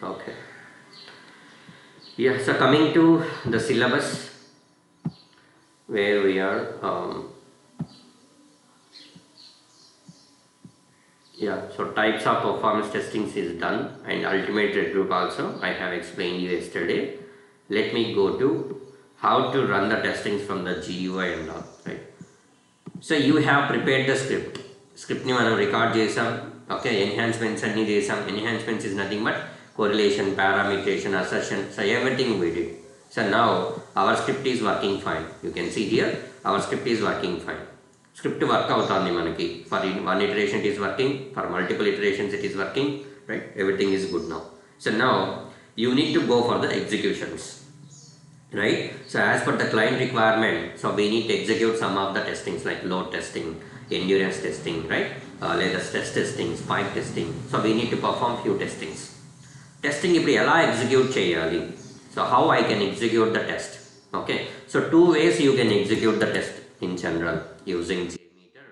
Okay. Yeah, so coming to the syllabus where we are, yeah, so types of performance testings is done, and ultimate thread group also I have explained you yesterday. Let me go to how to run the testings from the GUI and all, right? So you have prepared the script ni మనం record చేసాం. Okay, enhancements అన్నీ చేసాం. Enhancements is nothing but correlation, parametration, assertion, so everything we did. So now our script is working fine. You can see here our script is working fine. Script work అవుతుంది మనకి. For one iteration it is working, for multiple iterations it is working, right? Everything is good now. So now you need to go for the executions, right? So as per the client requirement, so we need to execute some of the testings like load testing, endurance testing, right? Latest stress testing, spike testing. So we need to perform few testings. Testing ఇప్పుడు ఎలా execute చేయాలి? So how I can execute the test? Okay, so two ways you can execute the test in general using JMeter.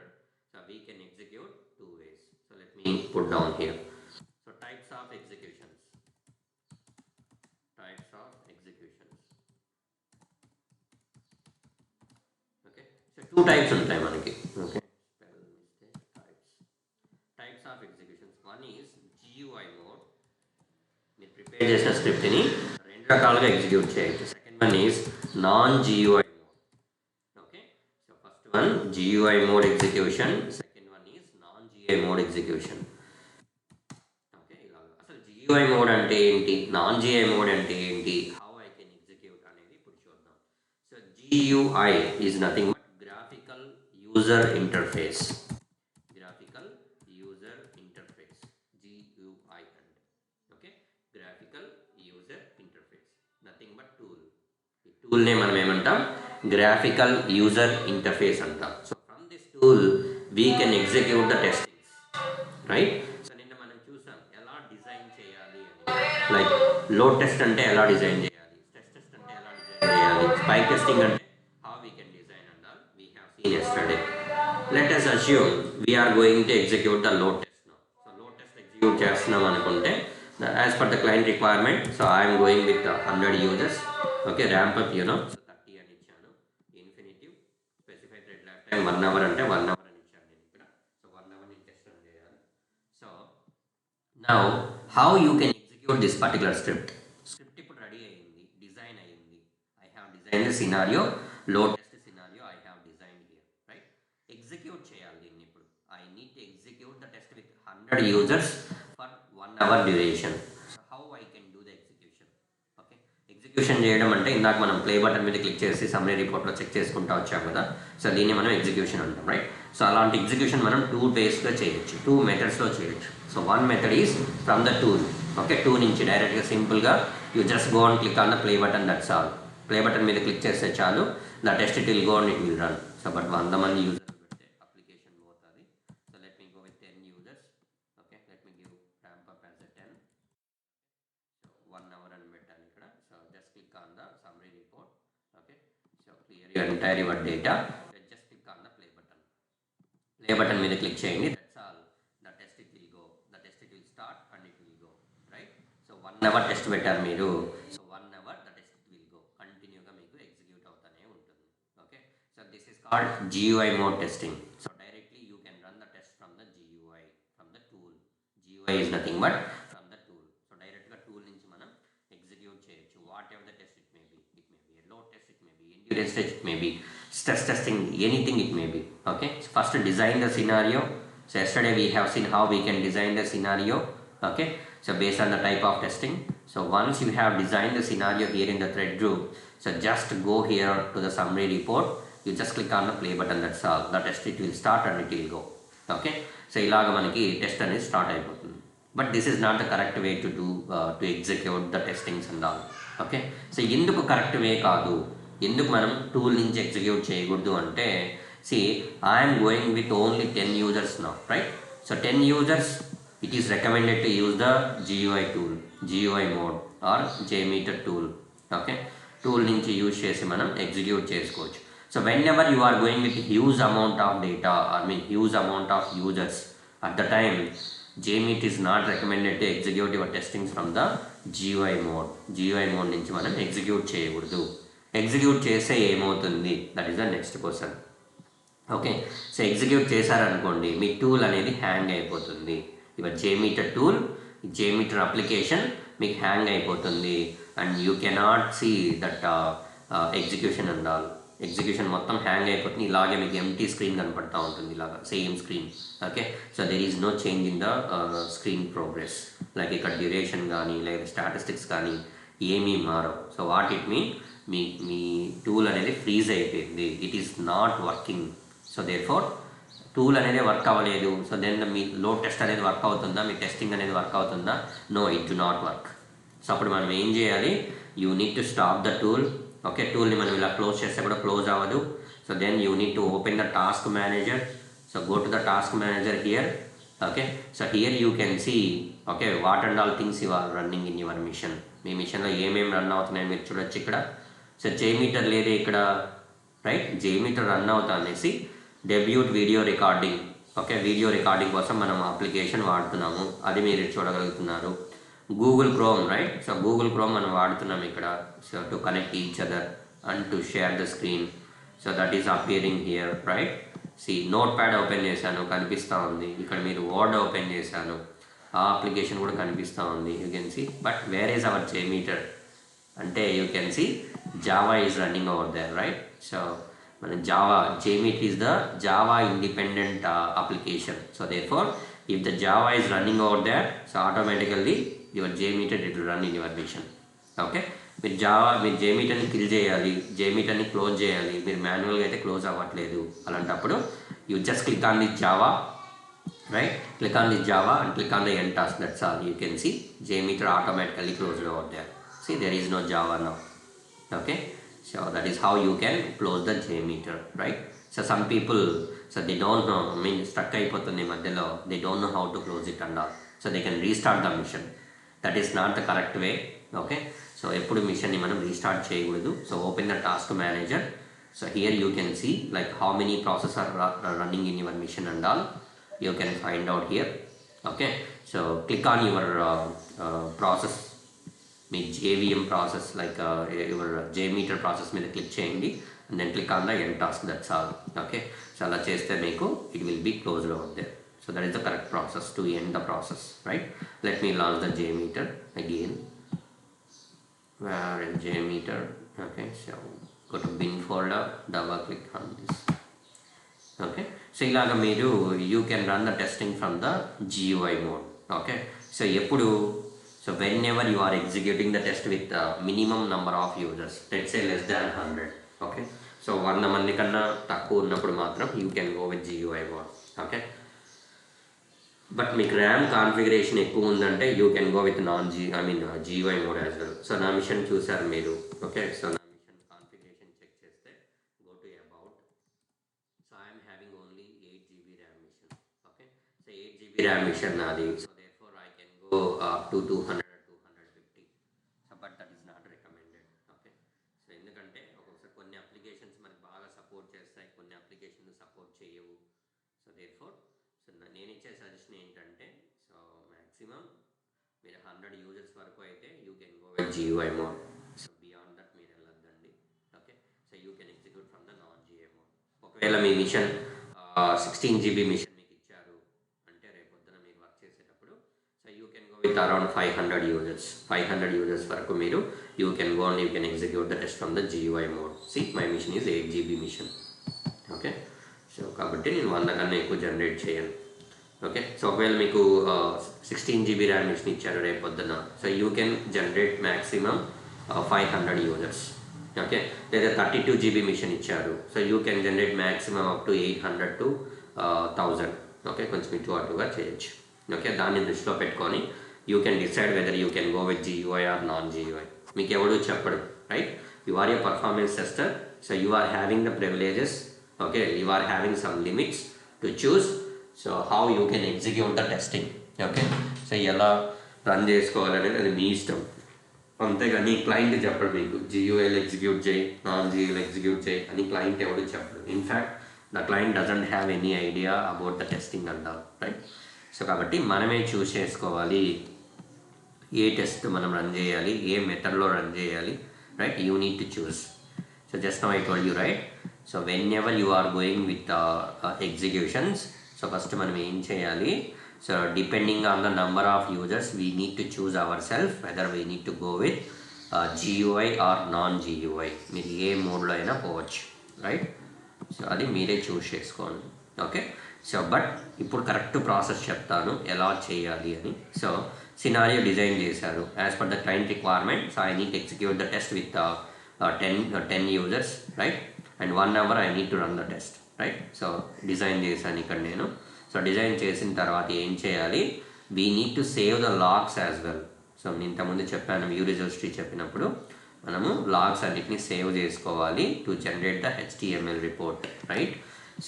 So we can execute two ways. So let me put down here. So types of executions. Types of executions. Okay, so two types ఉంటాయి మనకి. Okay, spell mistake. Types of executions. One is GUI mode. మీరు prepare చేసిన స్క్రిప్ట్ని రెండు రకాలుగా execute చేయొచ్చు. Second one is non GUI mode. Okay, so first one GUI mode execution, second one is non GUI mode execution. Okay, ఇలాగా అసలు GUI mode అంటే ఏంటి, non GUI mode అంటే ఏంటి, హౌ ఐ కెన్ ఎగ్జిక్యూట్ అనేది ఇప్పుడు చూద్దాం. So GUI is nothing but graphical user interface. Graphical user interface, GUI అంటే. Okay, graphical user interface, nothing but tool. ఈ టూల్నే మనం ఏమంటాం, గ్రాఫికల్ యూజర్ ఇంటర్ఫేస్ అంటాం. So from this tool we can execute the testings, right? So నిన్న మనం చూసాం ఎలా design చేయాలి అని. లైక్ లోడ్ టెస్ట్ అంటే ఎలా డిజైన్ చేయాలి, స్ట్రెస్ టెస్ట్ అంటే ఎలా డిజైన్ చేయాలి, స్పైక్ టెస్టింగ్ అంటే how we can design and all we have seen yesterday. Let us assume we are going to execute the load test now. So load test execute చేస్తున్నాం అనుకుంటే, as per the client requirement, so I am going with 100 users. Okay, ramp up, so 30 అని ఇచ్చాను. Infinitive specified thread lifetime 1 hour అంటే 1 hour అని ఇచ్చాను నేను ఇక్కడ. So 1 hour నేను టెస్ట్ రన్ చేయాలి. So now how you can execute this particular script. Script ఇప్పుడు రెడీ అయ్యింది, డిజైన్ అయ్యింది. I have designed the scenario, load test scenario I have designed here, right? Execute చేయాలి దీన్ని ఇప్పుడు. I need to execute the test with 100 users for 1 hour duration. So how I can do the execution? Okay, execution చేయడం అంటే ఇందాక మనం play button మీద click చేసి summary రిపోర్ట్లో చెక్ చేసుకుంటూ వచ్చాం కదా. సో దీన్ని మనం ఎగ్జిక్యూషన్ అంటాం, రైట్? సో అలాంటి ఎగ్జిక్యూషన్ మనం 2 waysలో చేయొచ్చు, 2 methodsలో చేయొచ్చు. So one method is from the tool. Okay, tool నుంచి డైరెక్ట్గా సింపుల్గా you just go and click on the play button, that's all. Play button మీద క్లిక్ చేస్తే చాలు, the test it will go and it will run. So but 100 మంది users పెడితే application పోతుంది. So let me go with 10 users. Okay, let me give ramp up as a 10. So 1 hour అని పెట్టాను ఇక్కడ. So just click on the summary report. Okay, so clear your entire your data. Just click on the play button. Play button మీద click చేయండి, that's all. The test it will go, the test it will start and it will go, right? So 1 hour test పెట్టారు మీరు. So 1 hour the test it will go, కంటిన్యూగా మీకు execute అవుతూనే ఉంటుంది. Okay, so this is called GUI mode testing. So directly you can run the test from the GUI, from the tool. GUI is nothing but from the tool. So డైరెక్ట్గా tool నుంచి మనం execute చేయొచ్చు. What ever the test it may be. It may be load test, it may be endurance test, it may be stress testing, anything it may be. Okay, so first design the scenario. So yesterday we have seen how we can design the scenario. Okay, so based on the type of testing. So once you have designed the scenario here in the thread group, so just go here to the summary report, you just click on the play button, that's all. The test it will start and it will go. Okay, so ilaga manaki test అనేది start అయిపోతుంది. But this is not the correct way to do to execute the testings and all. Okay, so ఎందుకు correct way కాదు, ఎందుకు మనం tool నుంచి execute చేయకూడదు అంటే, see I am going with only 10 users now, right? So 10 users it is recommended to use the GUI tool, GUI mode or JMeter tool. Okay, tool నుంచి use చేసి మనం execute చేసుకోవచ్చు. So whenever you are going with huge amount of data, I mean huge amount of users, at the time JMeet is not recommended to execute your testings from the GUI mode. GUI mode నుంచి మనం execute చేయకూడదు. Execute చేస్తే ఏమవుతుంది, that is the next question. Okay, so execute చేశారనుకోండి మీ tool అనేది hang అయిపోతుంది. Your JMeter tool, JMeter application మీకు హ్యాంగ్ అయిపోతుంది and you cannot see that execution and all. Execution మొత్తం హ్యాంగ్ అయిపోతుంది. ఇలాగే మీకు ఎంటీ స్క్రీన్ కనపడతా ఉంటుంది, ఇలాగా same screen. Okay, so there is no change in the screen progress. Like ఇక్కడ డ్యూరేషన్ కానీ లేదా స్టాటిస్టిక్స్ కానీ ఏమీ మారవు. So what it mean, me tool అనేది ఫ్రీజ్ అయిపోయింది, it is not working. So therefore tool అనేది వర్క్ అవ్వలేదు. సో దెన్ మీ లోడ్ టెస్ట్ అనేది వర్క్ అవుతుందా, మీ టెస్టింగ్ అనేది వర్క్ అవుతుందా? No, it do not work. So అప్పుడు మనం ఏం చేయాలి, you need to stop the tool. Okay, టూల్ని మనం ఇలా క్లోజ్ చేస్తే కూడా క్లోజ్ అవ్వదు. So then you need to open the task manager. So go to the task manager here. Okay, so here you can see okay what and all things you are running in your machine. మీ మిషన్లో ఏమేమి run అవుతున్నాయో మీరు చూడొచ్చు ఇక్కడ. So JMeter లేదే ఇక్కడ, right? JMeter run అవుతా అనేసి debut video recording. Okay, video recording కోసం మనం అప్లికేషన్ వాడుతున్నాము, అది మీరు చూడగలుగుతున్నారు. Google Chrome, right? So Google Chrome మనం వాడుతున్నాం ఇక్కడ. So to connect each other and to share the screen. So that is appearing here, right? See Notepad open చేశాను, కనిపిస్తూ ఉంది. ఇక్కడ మీరు వర్డ్ ఓపెన్ చేశాను, ఆ అప్లికేషన్ కూడా కనిపిస్తూ ఉంది, you can see. But where is our JMeter అంటే you can see Java is running over there, right? So మన Java, JMeter is the Java independent application. So therefore, if the Java is running over there, so automatically your JMeter it will run in your mission. Okay, మీరు JMeterని kill చేయాలి, JMeterని close చేయాలి, మీరు మాన్యువల్గా అయితే close అవ్వట్లేదు. అలాంటప్పుడు you just click on the Java, right? Click on the Java and click on the end task. That's all. You can see JMeter automatically closed over there. See, there is no Java now. Okay, so that is how you can close the JMeter, right? So some people, so they don't know, I mean stuck అయిపోతుంది మధ్యలో, they don't know how to close it and all. So they can restart the mission. That is not the correct way. Okay, so ఎప్పుడు మిషన్ని మనం restart చేయకూడదు. So open the task manager. So here you can see like how many processes are running in your mission and all. You can find out here. Okay, so click on your process, మీ JVM process like your JMeter process మీద click చేయండి and then click on the end task. That's all. Okay, so అలా చేస్తే మీకు it will be closed over there. So that is the correct process to end the process, right? Let me launch the JMeter again. Where is JMeter? Okay, so go to bin folder, double click on this. Okay, so ఇలాగ మీరు you can run the testing from the GUI mode. Okay, so ఎప్పుడు, so whenever you are executing the test with minimum number of users, let's say less than 100. Okay, so 100 మంది కన్నా తక్కువ ఉన్నప్పుడు మాత్రం you can go with GUI mode. Okay, but మీకు RAM configuration ఎక్కువ ఉందంటే you can go with GUI mode as well. So నా machine చూసారు మీరు. ఓకే, సో నా మిషన్ కాన్ఫిగరేషన్ చెక్ చేస్తే go to about. So I am having only 8 GB RAM mission. Okay, so 8 GB RAM mission నాది. Up to 200 250. So but that is not recommended. Okay, so ఎందుకంటే ఒకసారి కొన్ని applications మనకి బాగా support చేస్తాయి, కొన్ని applications support చేయవు. సో దేర్ఫోర్ సో నేను ఇచ్చే సజెషన్ ఏంటంటే, సో మ్యాక్సిమం మీరు 100 యూజర్స్ వరకు అయితే you can go with GUI mode. So beyond that మీరు వెళ్ళొద్దండి. Okay, so you can execute from the non GUI mode. ఒకవేళ మీ machine 16 GB machine with around 500 users వరకు మీరు you can go and you can execute the test from the GUI mode. See, my mission is 8 GB mission. Okay, so కాబట్టి నేను 100 కన్నా ఎక్కువ generate చేయను. Okay, so ఒకవేళ మీకు 16 GB ర్యామ్ మిషన్ ఇచ్చారు రేపు పొద్దున, so you can generate maximum 500 users. Okay, లేదా 32 GB మిషన్ ఇచ్చారు, so you can generate maximum up to 800 to 1000. Okay, కొంచెం ఇటు అటుగా చేయొచ్చు. ఓకే, దాన్ని దృష్టిలో పెట్టుకొని you can decide whether you can go with GUI or non-GUI. మీకు ఎవడు చెప్పడు, right? You are a performance tester, so you are having the privileges. Okay, you are having some limits to choose. So how you can execute the testing. Okay, so ఎలా run చేసుకోవాలనేది అది మీ ఇష్టం. అంతేగాని client చెప్పడు మీకు GUIలో execute చేయి, non-GUIలో execute చేయి అని క్లయింట్ ఎవడు చెప్పడు. In fact the client doesn't have any idea about the testing and all, right? So కాబట్టి మనమే చూస్ చేసుకోవాలి ఏ టెస్ట్ మనం రన్ చేయాలి, ఏ మెథడ్లో రన్ చేయాలి, right? You need to choose. So just now I told you, right? So whenever you are going with executions, so first మనం ఏం చేయాలి? So depending on the number of users we need to choose our self whether we need to go with GUI or non GUI. మీరు ఏ మోడ్లో అయినా పోవచ్చు, right? So అది మీరే choose చేసుకోండి. ఓకే, సో బట్ ఇప్పుడు కరెక్ట్ ప్రాసెస్ చెప్తాను ఎలా చేయాలి అని. సో సినారియో డిజైన్ చేశారు as per the client requirement. So I need execute the test with 10 users, right? And 1 hour I need to run the test, right? So design చేశాను ఇక్కడ నేను. So design చేసిన తర్వాత ఏం చేయాలి? We need to save the logs as well. So నేను ఇంతకుముందు చెప్పాను, వ్యూ రిజల్ట్స్ ట్రీ చెప్పినప్పుడు మనము లాగ్స్ అన్నిటిని సేవ్ చేసుకోవాలి to generate the HTML report, right?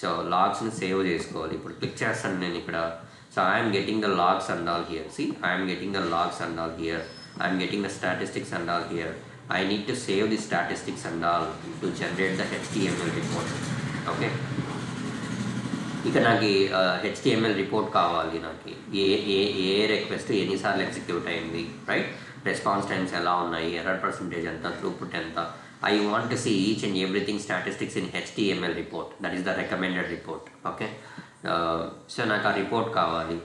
So లాగ్స్ని సేవ్ చేసుకోవాలి. ఇప్పుడు క్లిక్ చేస్తాను నేను ఇక్కడ. So I'm getting the logs and all here. See, I'm getting the logs and all here. I'm getting the statistics and all here. I need to save the statistics and all to generate the HTML report. Okay, ఇక నాకు HTML report కావాలి. నాకు ఏ request ఎన్నిసార్లు execute అయింది, right? Response times ఎలా ఉన్నాయి, error percentage ఎంత, త్రూపుట్ ఎంత. I want to see each and everything statistics in HTML report. That is the recommended report. Okay, so నాకు ఆ రిపోర్ట్ కావాలి.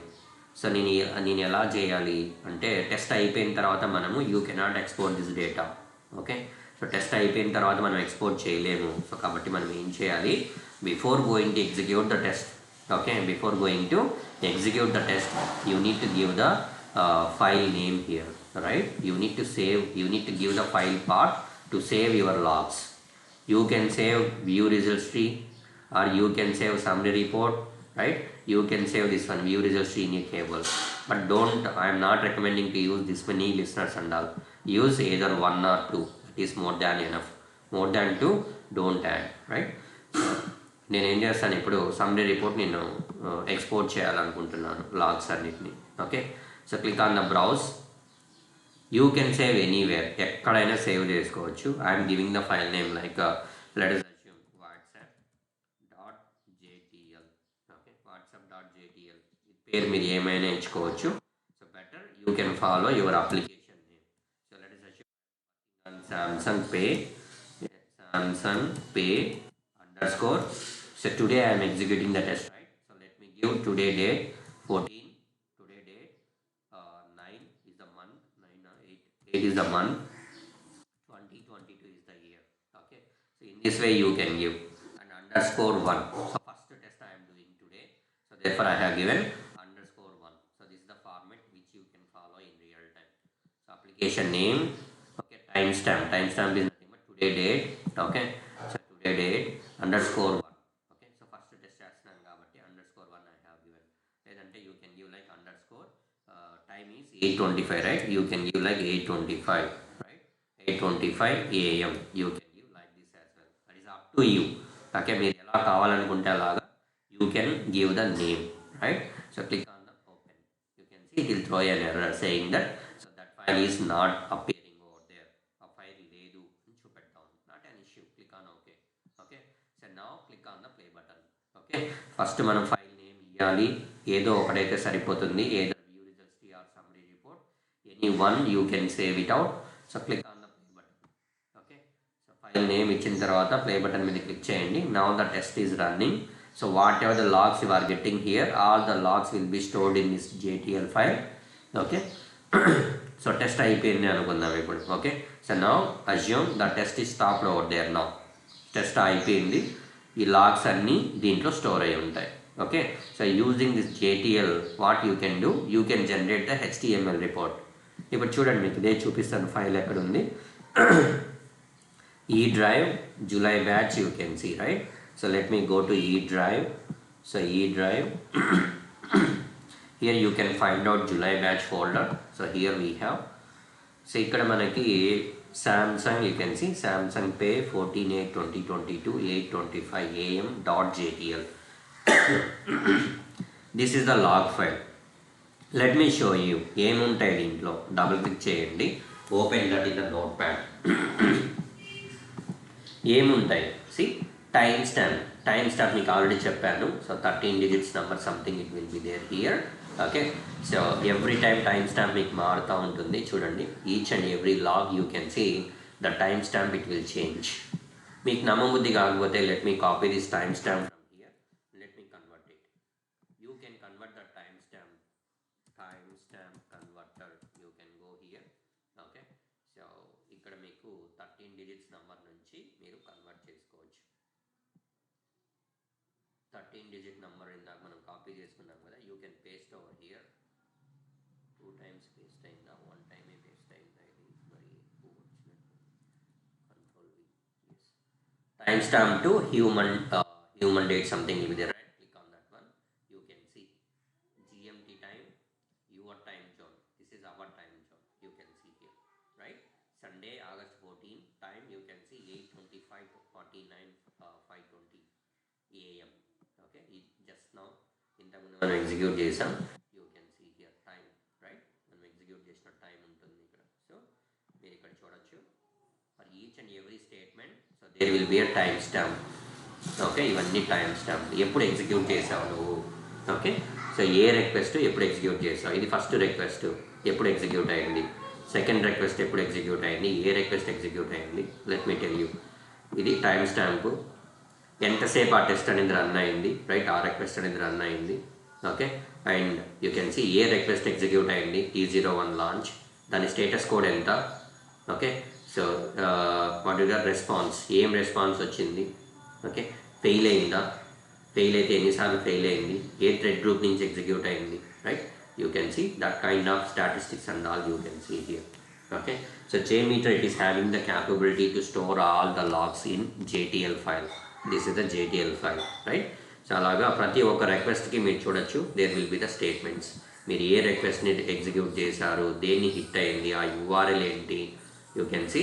సో నేను ఎలా చేయాలి అంటే, టెస్ట్ అయిపోయిన తర్వాత మనము you cannot export this data. Okay, so test అయిపోయిన తర్వాత మనం ఎక్స్పోర్ట్ చేయలేము. సో కాబట్టి మనం ఏం చేయాలి? Before going to execute the test, okay, before going to execute the test you need to give the file name here, right? You need to give the file path to save your logs. You can save view results tree or you can save summary report, right? You can save this one, view results tree in a table. But don't, I am not recommending to use this many listeners and all. Use either 1 or 2. It is more than enough. More than 2, don't add, right? నేను ఏం చేస్తాను ఇప్పుడు, summary report నేను export చేయాలనుకుంటున్నాను logs అన్నిటిని. Okay, so click on the browse. You can save anywhere, ఎక్కడైనా save చేసుకోవచ్చు. I'm giving the file name like let us assume whatsapp.jtl. Okay, whatsapp.jtl పేరు మీరు ఏమైనా ఎంచుకోవచ్చు. So better you can follow your application name. So let us assume Samsung Pay underscore. So today I am executing the test, right? So let me give today date 14. Today date 9 is the month. 8 is the month. 2022 is the year. Okay. So in this way you can give and underscore 1. So first test I am doing today. So therefore I have given underscore 1. So this is the format which you can follow in real time. So application name. Okay. Timestamp. Timestamp is nothing but today date. Okay. So today date underscore 1. Okay. So first test చేస్తున్నాను కాబట్టి underscore 1 I have given. లేదంటే you can give like underscore time is 8:25, right? You can give like 8:25, right? 8:25 AM. You can give like this as well. That is up to you. Okay, మీరు ఎలా కావాలనుకుంటే అలాగా you can give the name, right? So click on the open. You can see it will throw an error saying that so that file is not appearing over there. A file లేదు అని చూపెడతాం. Not an issue. Click on OK. Okay. So now click on the play button. Okay. First మనం file name ఇవ్వాలి. ఏదో ఒకటైతే సరిపోతుంది. Either view results tree or summary report. Any one you can save it out. So click on the play button. Okay. So file name ఇచ్చిన తర్వాత play button మీద click చేయండి. Now the test is running. So whatever the logs you are getting here, all the logs will be stored in this JTL file. Okay. So test అయిపోయింది అనుకుందాం ఇప్పుడు. Okay. So now assume the test is stopped over there now. Test అయిపోయింది. ఈ logs అన్నీ దీంట్లో store అయి ఉంటాయి. Okay, so using this JTL what you can do, you can generate the HTML report. ఇప్పుడు చూడండి, మీకు ఇదే చూపిస్తాను ఫైల్ ఎక్కడ ఉంది. E drive July batch you can see, right? So let me go to E drive. So E drive here you can find out July batch folder. So here we have, so ఇక్కడ మనకి Samsung, you can see Samsung Pay 14/8/2022 8:25 AM .jtl. This is the log file. Let me show you ఏముంటాయి దీంట్లో. Double click చేయండి, open that in the Notepad. ఏముంటాయి, see timestamp. Timestamp మీకు already చెప్పాను. So 13 digits number something it will be there here. Okay. So every timestamp మీకు మారుతూ ఉంటుంది చూడండి. Each and every log you can see the timestamp it will change. మీకు నమ్మబుద్ధి కాకపోతే let me copy this timestamp from here, let me convert it. You can convert the time stamp converter, you can go here. Okay. So ఇక్కడ మీకు 13 digits number నుంచి మీరు convert చేసుకోవచ్చు. 13 digit number ఇందాక మనం కాపీ చేసుకున్నాం కదా, you can paste over here. 2 times paste అయిందా, 1 టైమే పేస్ట్ అయిందా, ఇది మరి ఎక్కువ వచ్చినట్టు. Control V, yes. Time stamp to human date something will be there, right? Click on that one. You can see GMT time, your time zone. This is our time zone. You can see here, right? Sunday, August 14 time. You can see 8:25 to 49 5:20 AM. Okay, just now మనం execute చేసాం. You can see here time, right? మనం execute చేసిన time ఉంటుంది ఇక్కడ. So మీరు ఇక్కడ చూడొచ్చు for each and every statement. So there will be a time stamp. Okay, ఇవన్నీ టైం స్టాంప్. ఎప్పుడు ఎగ్జిక్యూట్ చేసావు నువ్వు, ఓకే? సో ఏ రిక్వెస్ట్ ఎప్పుడు ఎగ్జిక్యూట్ చేసావు, ఇది ఫస్ట్ రిక్వెస్ట్ ఎప్పుడు ఎగ్జిక్యూట్ అయింది, సెకండ్ రిక్వెస్ట్ ఎప్పుడు ఎగ్జిక్యూట్ అయింది, ఏ రిక్వెస్ట్ ఎగ్జిక్యూట్ అయింది. లెట్ మీ టెల్ యూ, ఇది టైం స్టాంపు. ఎంతసేపు ఆ టెస్ట్ అనేది రన్ అయింది, రైట్? ఆ రిక్వెస్ట్ అనేది రన్ అయింది. Okay, and you can see ఏ రిక్వెస్ట్ ఎగ్జిక్యూట్ అయింది, T01 లాంచ్, దాని స్టేటస్ కోడ్ ఎంత. Okay, so what is the response, ఏం రెస్పాన్స్ వచ్చింది. ఓకే, ఫెయిల్ అయిందా, ఫెయిల్ అయితే ఎన్నిసార్లు ఫెయిల్ అయింది, ఏ థ్రెడ్ గ్రూప్ నుంచి ఎగ్జిక్యూట్ అయింది, right? You can see that kind of statistics and all you can see here. Okay, so JMeter, it is having the capability to store all the logs in JTL file. This is the JTL file, right? So అలాగా ప్రతి ఒక్క రిక్వెస్ట్కి మీరు చూడొచ్చు, there will be the statements. మీరు ఏ రిక్వెస్ట్ని execute చేశారు, దేన్ని హిట్ అయింది, ఆ URL ఏంటి, you can see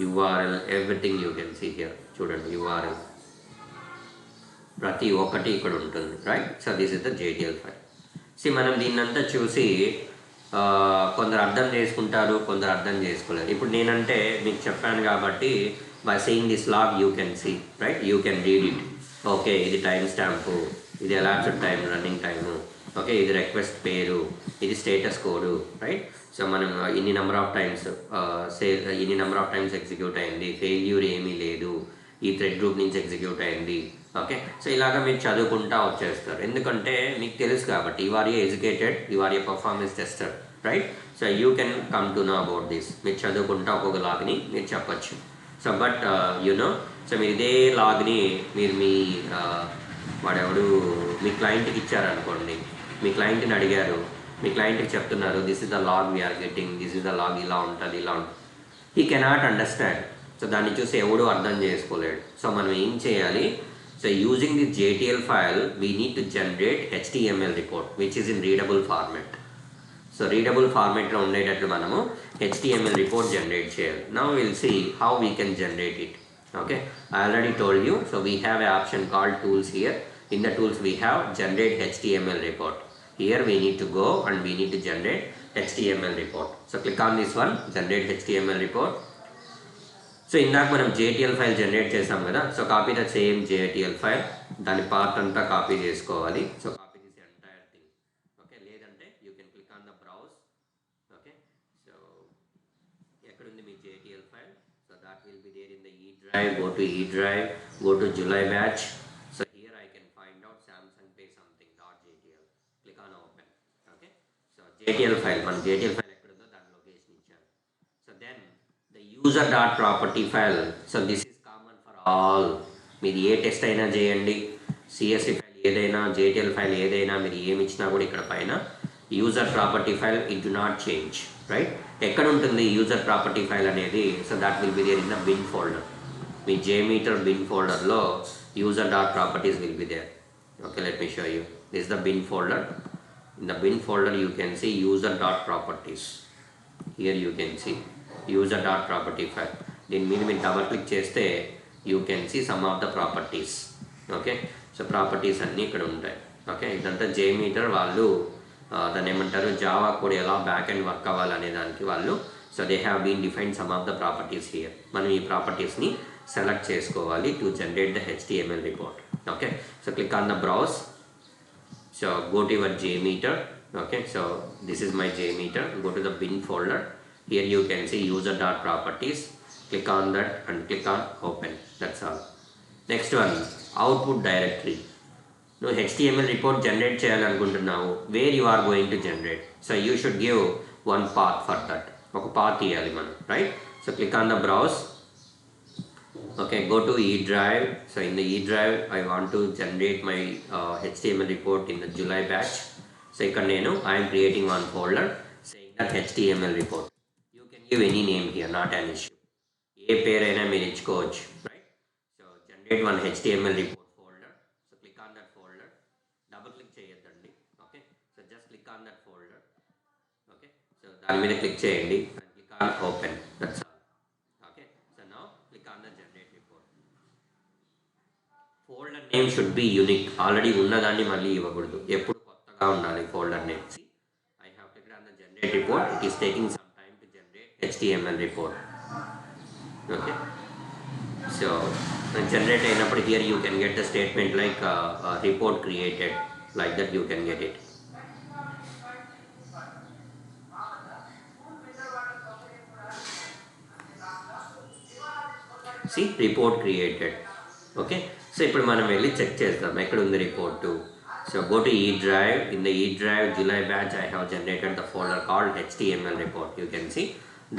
URL, everything you can see here. చూడండి URL ప్రతి ఒక్కటి ఇక్కడ ఉంటుంది, right? So this is the JTL file. సి మనం దీన్నంతా చూసి కొందరు అర్థం చేసుకుంటారు, కొందరు అర్థం చేసుకోలేరు. ఇప్పుడు నేనంటే మీకు చెప్పాను కాబట్టి by seeing this log you can see, right? You can read it. Okay, ఇది టైం స్టాంపు, ఇది elapsed time, running time. Okay, ఇది రిక్వెస్ట్ పేరు, ఇది స్టేటస్ కోడు, రైట్? సో మనం ఇన్ని నెంబర్ ఆఫ్ టైమ్స్ ఎగ్జిక్యూట్ అయింది, ఫెయిల్యూర్ ఏమీ లేదు, ఈ థ్రెడ్ గ్రూప్ నుంచి ఎగ్జిక్యూట్ అయింది. ఓకే, సో ఇలాగా మీరు చదువుకుంటా వచ్చేస్తారు, ఎందుకంటే మీకు తెలుసు కాబట్టి. You are a educated, you are a performance tester, right? So you can come to know about this. మీరు చదువుకుంటా ఒక్కొక్క లాగ్ని మీరు చెప్పచ్చు. సో బట్ యునో, సో మీరు ఇదే లాగ్ని మీరు మీ వాడెవడు మీ క్లయింట్కి ఇచ్చారనుకోండి, మీ క్లయింట్ని అడిగారు, మీ క్లయింట్కి చెప్తున్నారు this is the log we're getting, this is the log, ఇలా ఉంటుంది, ఇలా ఉంటుంది. He cannot understand. సో దాన్ని చూసి ఎవడు అర్థం చేసుకోలేడు. సో మనం ఏం చేయాలి? So using this JTL file, we need to generate HTML report which is in readable format. So readable format lo undettatlu manamu HTML report generate cheyali. Now we'll see how we can generate it. Okay, I already told you. So we have an option called tools here. In the tools we have generate HTML report. Here we need to go and we need to generate HTML report. So click on this one, generate HTML report. So ఇందాక మనం JTL file generate చేసాం కదా. So copy the same JTL file, దాని part అంతా copy చేసుకోవాలి. So copy this entire thing. Okay, లేదంటే you can click on the browse. Okay, so ఎక్కడుంది మీ JTL file? So that will be there in the E drive. Go to E drive, go to July batch. So here I can find out Samsung Pay something .jtl. Click on open. Okay, so JTL file, మన JTL file ఎక్కడుందో దాని location ఇచ్చాను. So then user.property file. So this is common for all. మీరు ఏ test అయినా చేయండి, CSV file ఏదైనా, JTL file ఏదైనా, మీరు ఏమి ఇచ్చినా కూడా ఇక్కడ పైన user property file it do not change, right? ఎక్కడ ఉంటుంది యూజర్ ప్రాపర్టీ ఫైల్ అనేది? So that will be there in the bin folder. మీ JMeter బిన్ ఫోల్డర్లో user.properties will be there. Okay, let me show you. This is the bin folder. In the bin folder you can see user.properties. Here you can see user.property file. దీని మీద మీరు double click చేస్తే you can see some of the properties. Okay, so properties అన్నీ ఇక్కడ ఉంటాయి. Okay, ఇదంతా JMeter వాళ్ళు దాన్ని ఏమంటారు, జావా కోడ్ ఎలా బ్యాక్ అండ్ వర్క్ అవ్వాలనే దానికి వాళ్ళు. So they have been define some of the properties here. మనం ఈ ప్రాపర్టీస్ని సెలెక్ట్ చేసుకోవాలి to generate the HTML report. Okay, so click on the browse. So go to your JMeter. Okay, so this is my JMeter. Go to the bin folder. Here you can see user.properties. Click on that and click on open. That's all. Next one, output directory. No HTML report generate చేయాలనుకుంటున్నావు, where you are going to generate. So you should give one path for that. ఒక path ఇవ్వాలి మనం, right? So click on the browse. Okay, go to E drive. So in the E drive, I want to generate my HTML report in the July batch. So ఇక్కడ నేను I am creating one folder saying that HTML report. You can give any name here, not an issue. ఏ పేరైనా మీరు ఇచ్చుకోవచ్చు, right? So generate one HTML report folder. So click on that folder. Double click చేయొద్దండి. Okay, so just click on that folder. Okay, so దాని మీద click చేయండి and click on open. That's all. Okay, so now click on the generate report. Folder name should be unique. Already ఉన్నదాన్ని మళ్ళీ ఇవ్వకూడదు, ఎప్పుడు కొత్తగా ఉండాలి folder name. See, I have clicked on the generate report. It is taking some time to generate HTML report. Okay, so generate అయినప్పుడు here you can get the statement like report created, like that you can get it. See, report created. Okay, so ఇప్పుడు మనం వెళ్ళి check చేద్దాం ఎక్కడ ఉంది report. So go to E drive. In the E drive July batch I have generated the folder called HTML report. You can see,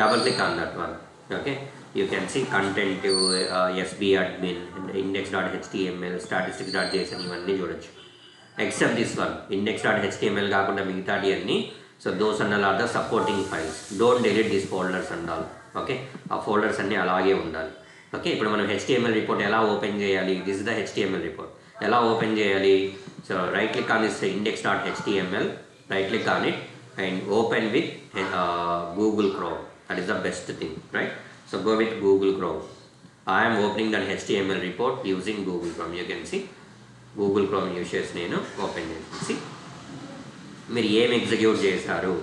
double click on that one. Okay, you can see content, SB admin, index.html, statistics.json ఇవన్నీ చూడొచ్చు. Except this one, index.html కాకుండా మిగతాటి అన్ని. So those and all are the supporting files. Don't delete these folders and all. Okay, ఆ folders అన్నీ అలాగే ఉండాలి. Okay, ఇప్పుడు మనం HTML రిపోర్ట్ ఎలా ఓపెన్ చేయాలి? This is the HTML report. ఎలా ఓపెన్ చేయాలి? So right click on this index.html, right click on it and open with Google Chrome. That is the best thing, right? So go with Google Chrome. I am opening that HTML report using Google Chrome. You can see Google Chrome uses నేను open చేసి see మీరు ఏం execute చేశారు,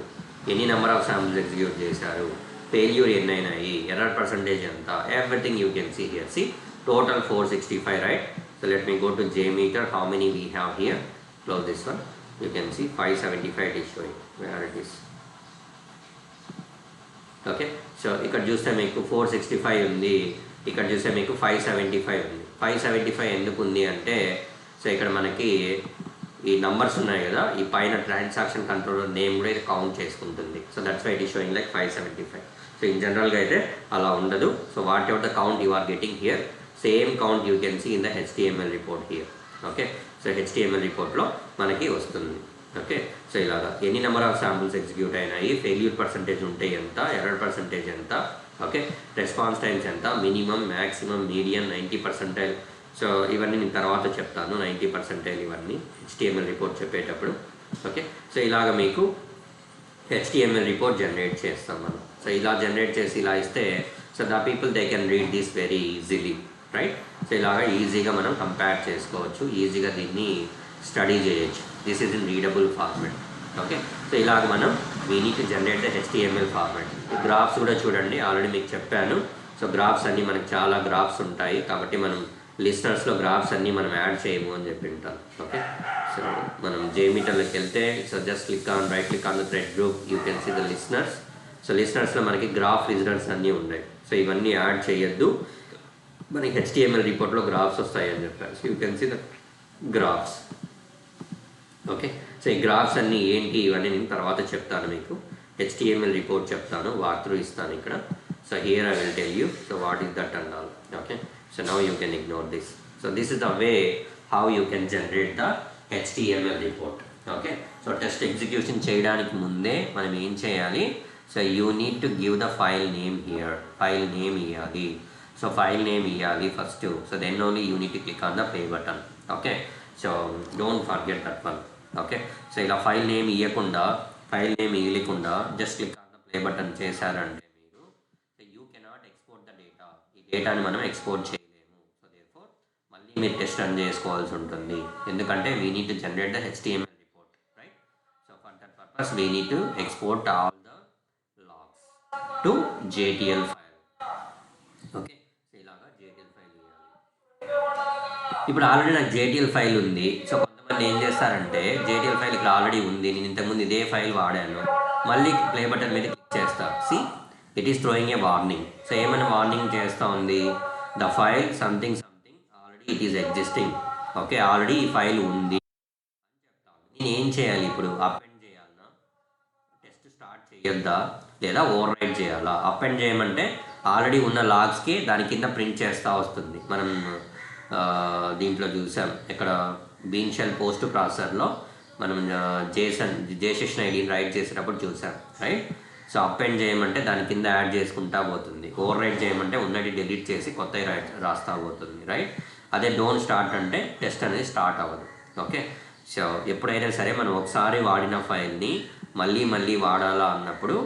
ఎన్ని number of samples execute చేశారు, failure ఎన్ని అయినాయి, error percentage ఎంత, everything you can see here. See, total 465, right? So let me go to JMeter. How many we have here? Close this one. You can see 575 it is showing. Where it is? Okay, so ఇక్కడ చూస్తే మీకు 465 ఉంది, ఇక్కడ చూస్తే మీకు 575 ఉంది. 575 ఎందుకు ఉంది అంటే, సో ఇక్కడ మనకి ఈ నంబర్స్ ఉన్నాయి కదా, ఈ పైన ట్రాన్సాక్షన్ కంట్రోలర్ నేమ్ కూడా ఇది కౌంట్ చేసుకుంటుంది. So that's why it is showing like 575. So in జనరల్గా అయితే అలా ఉండదు. So whatever the count you are getting here, same count you can see in the HTML report here. Okay, so HTML రిపోర్ట్లో మనకి వస్తుంది. Okay, so ఇలాగా ఎన్ని number of samples execute అయినాయి, ఫెయిల్యూర్ పర్సంటేజ్ ఉంటే ఎంత, ఎర్రర్ పర్సంటేజ్ ఎంత, okay, response times ఎంత, మినిమం, మ్యాక్సిమం, మీడియం, 90%. సో ఇవన్నీ నేను తర్వాత చెప్తాను, 90% ఇవన్నీ HTML రిపోర్ట్ చెప్పేటప్పుడు. ఓకే, సో ఇలాగ మీకు HTML రిపోర్ట్ జనరేట్ చేస్తాం మనం. సో ఇలా జనరేట్ చేసి ఇలా ఇస్తే, so the people they can read this very easily, right? So ఇలాగ ఈజీగా మనం కంపేర్ చేసుకోవచ్చు, ఈజీగా దీన్ని స్టడీ చేయొచ్చు. This is in readable format. Okay, so ఇలాగ మనం we need to generate the HTML format. ఈ గ్రాఫ్స్ కూడా చూడండి, ఆల్రెడీ మీకు చెప్పాను. సో గ్రాఫ్స్ అన్నీ మనకు చాలా గ్రాఫ్స్ ఉంటాయి, కాబట్టి మనం లిస్నర్స్లో గ్రాఫ్స్ అన్నీ మనం యాడ్ చేయము అని చెప్పి ఉంటాం. ఓకే, సో మనం JMeterలోకి వెళ్తే, so just right click on the thread group, you can see the listeners. So లిస్నర్స్లో మనకి గ్రాఫ్ రిజల్ట్స్ అన్నీ ఉన్నాయి. సో ఇవన్నీ యాడ్ చేయొద్దు, మనకి HTML రిపోర్ట్లో గ్రాఫ్స్ వస్తాయి అని చెప్పారు. So you can see the graphs. Okay, so ఈ గ్రాఫ్స్ అన్నీ ఏంటి ఇవన్నీ నేను తర్వాత చెప్తాను మీకు. HTML రిపోర్ట్ చెప్తాను, వాక్ త్రూ ఇస్తాను ఇక్కడ. So here I will tell you so what is that and all. Okay, so now you can ignore this. So this is the way how you can generate the HTML report. Okay, so test execution చేయడానికి ముందే మనం ఏం చేయాలి? So you need to give the file name here. File name ఇవ్వాలి. So file name ఇవ్వాలి first. So then only you need to click on the play button. Okay, so don't forget that one. Okay, so ఇలా file name ఇవ్వకుండా, file name ఇవ్వకుండా just click on the play button చేశారంటే మీరు, so you cannot export the data. ఈ డేటాని మనం export చేయలేము. So therefore మళ్ళీ మీరు టెస్ట్ రన్ చేసుకోవాల్సి ఉంటుంది, ఎందుకంటే we need to generate the HTML report, right? So for that purpose we need to export all the logs to JTL file. Okay, so ఇలాగా JTL ఫైల్ ఇవ్వాలి. ఇప్పుడు already నాకు JTL file ఉంది. So కొంతమంది ఏం చేస్తారంటే జేటీఎల్ ఫైల్ ఇక్కడ already ఉంది, నేను ఇంతకుముందు ఇదే ఫైల్ వాడాను, మళ్ళీ ప్లే బటన్ మీద క్లిక్ చేస్తా. See it is throwing a warning. So ఏమైనా వార్నింగ్ చేస్తూ ఉంది, the file something something already it is existing. Okay, already ఈ ఫైల్ ఉంది. నేను ఏం చేయాలి ఇప్పుడు? అపెండ్ చేయాలన్నా, టెస్ట్ స్టార్ట్ చేయొద్దా, లేదా ఓవర్ రైట్ చేయాలా? అపెండ్ చేయమంటే ఆల్రెడీ ఉన్న లాగ్స్కి దాని కింద ప్రింట్ చేస్తూ వస్తుంది. మనం దీంట్లో చూసాం, ఇక్కడ బీన్ షెల్ పోస్ట్ ప్రాసెసర్లో మనం జేసెషన్ ఐడిని రైట్ చేసేటప్పుడు చూసాం, రైట్? సో అపెండ్ చేయమంటే దాని కింద యాడ్ చేసుకుంటా పోతుంది, ఓవర్ రైట్ చేయమంటే ఉన్నది డిలీట్ చేసి కొత్తవి రాస్తా పోతుంది, రైట్? అదే డోంట్ స్టార్ట్ అంటే టెస్ట్ అనేది స్టార్ట్ అవ్వదు. ఓకే, సో ఎప్పుడైనా సరే మనం ఒకసారి వాడిన ఫైల్ని మళ్ళీ మళ్ళీ వాడాలా అన్నప్పుడు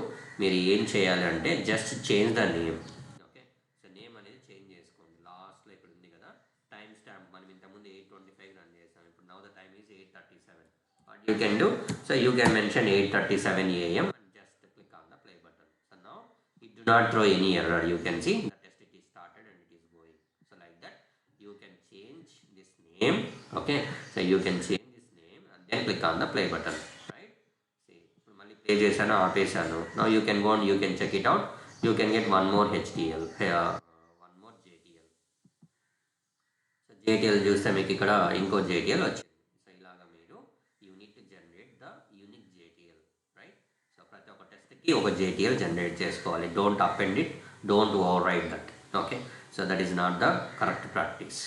మీరు ఏం చేయాలి అంటే just change the name. Okay, so name అనేది చేంజ్ చేసుకోండి. లాస్ట్లో ఇక్కడ ఉంది కదా టైం స్టాంప్, మనం ఇంతకుముందు 8:25 రన్ చేసాం, ఇప్పుడు now the time is 8:37. What you can do, so you can mention 8:37 AM and just click on the play button. So now it do not throw any error. You can see the test it is started and it is going. So like that you can change this name. Okay, so you can change this name and then click on the play button, right? See, ఇప్పుడు మళ్ళీ play చేశాను, ఆపేసాను. Now you can go and you can check it out. You can get one more HTL, one more JTL. So JTL చూస్తే మీకు ఇక్కడ ఇంకో JTL వచ్చింది. So ఇలాగా మీరు you need generate the unique JTL, right? So ప్రతి ఒక్క టెస్ట్కి ఒక JTL జనరేట్ చేసుకోవాలి. Don't append it, don't overwrite that. Okay, so that is not the correct practice.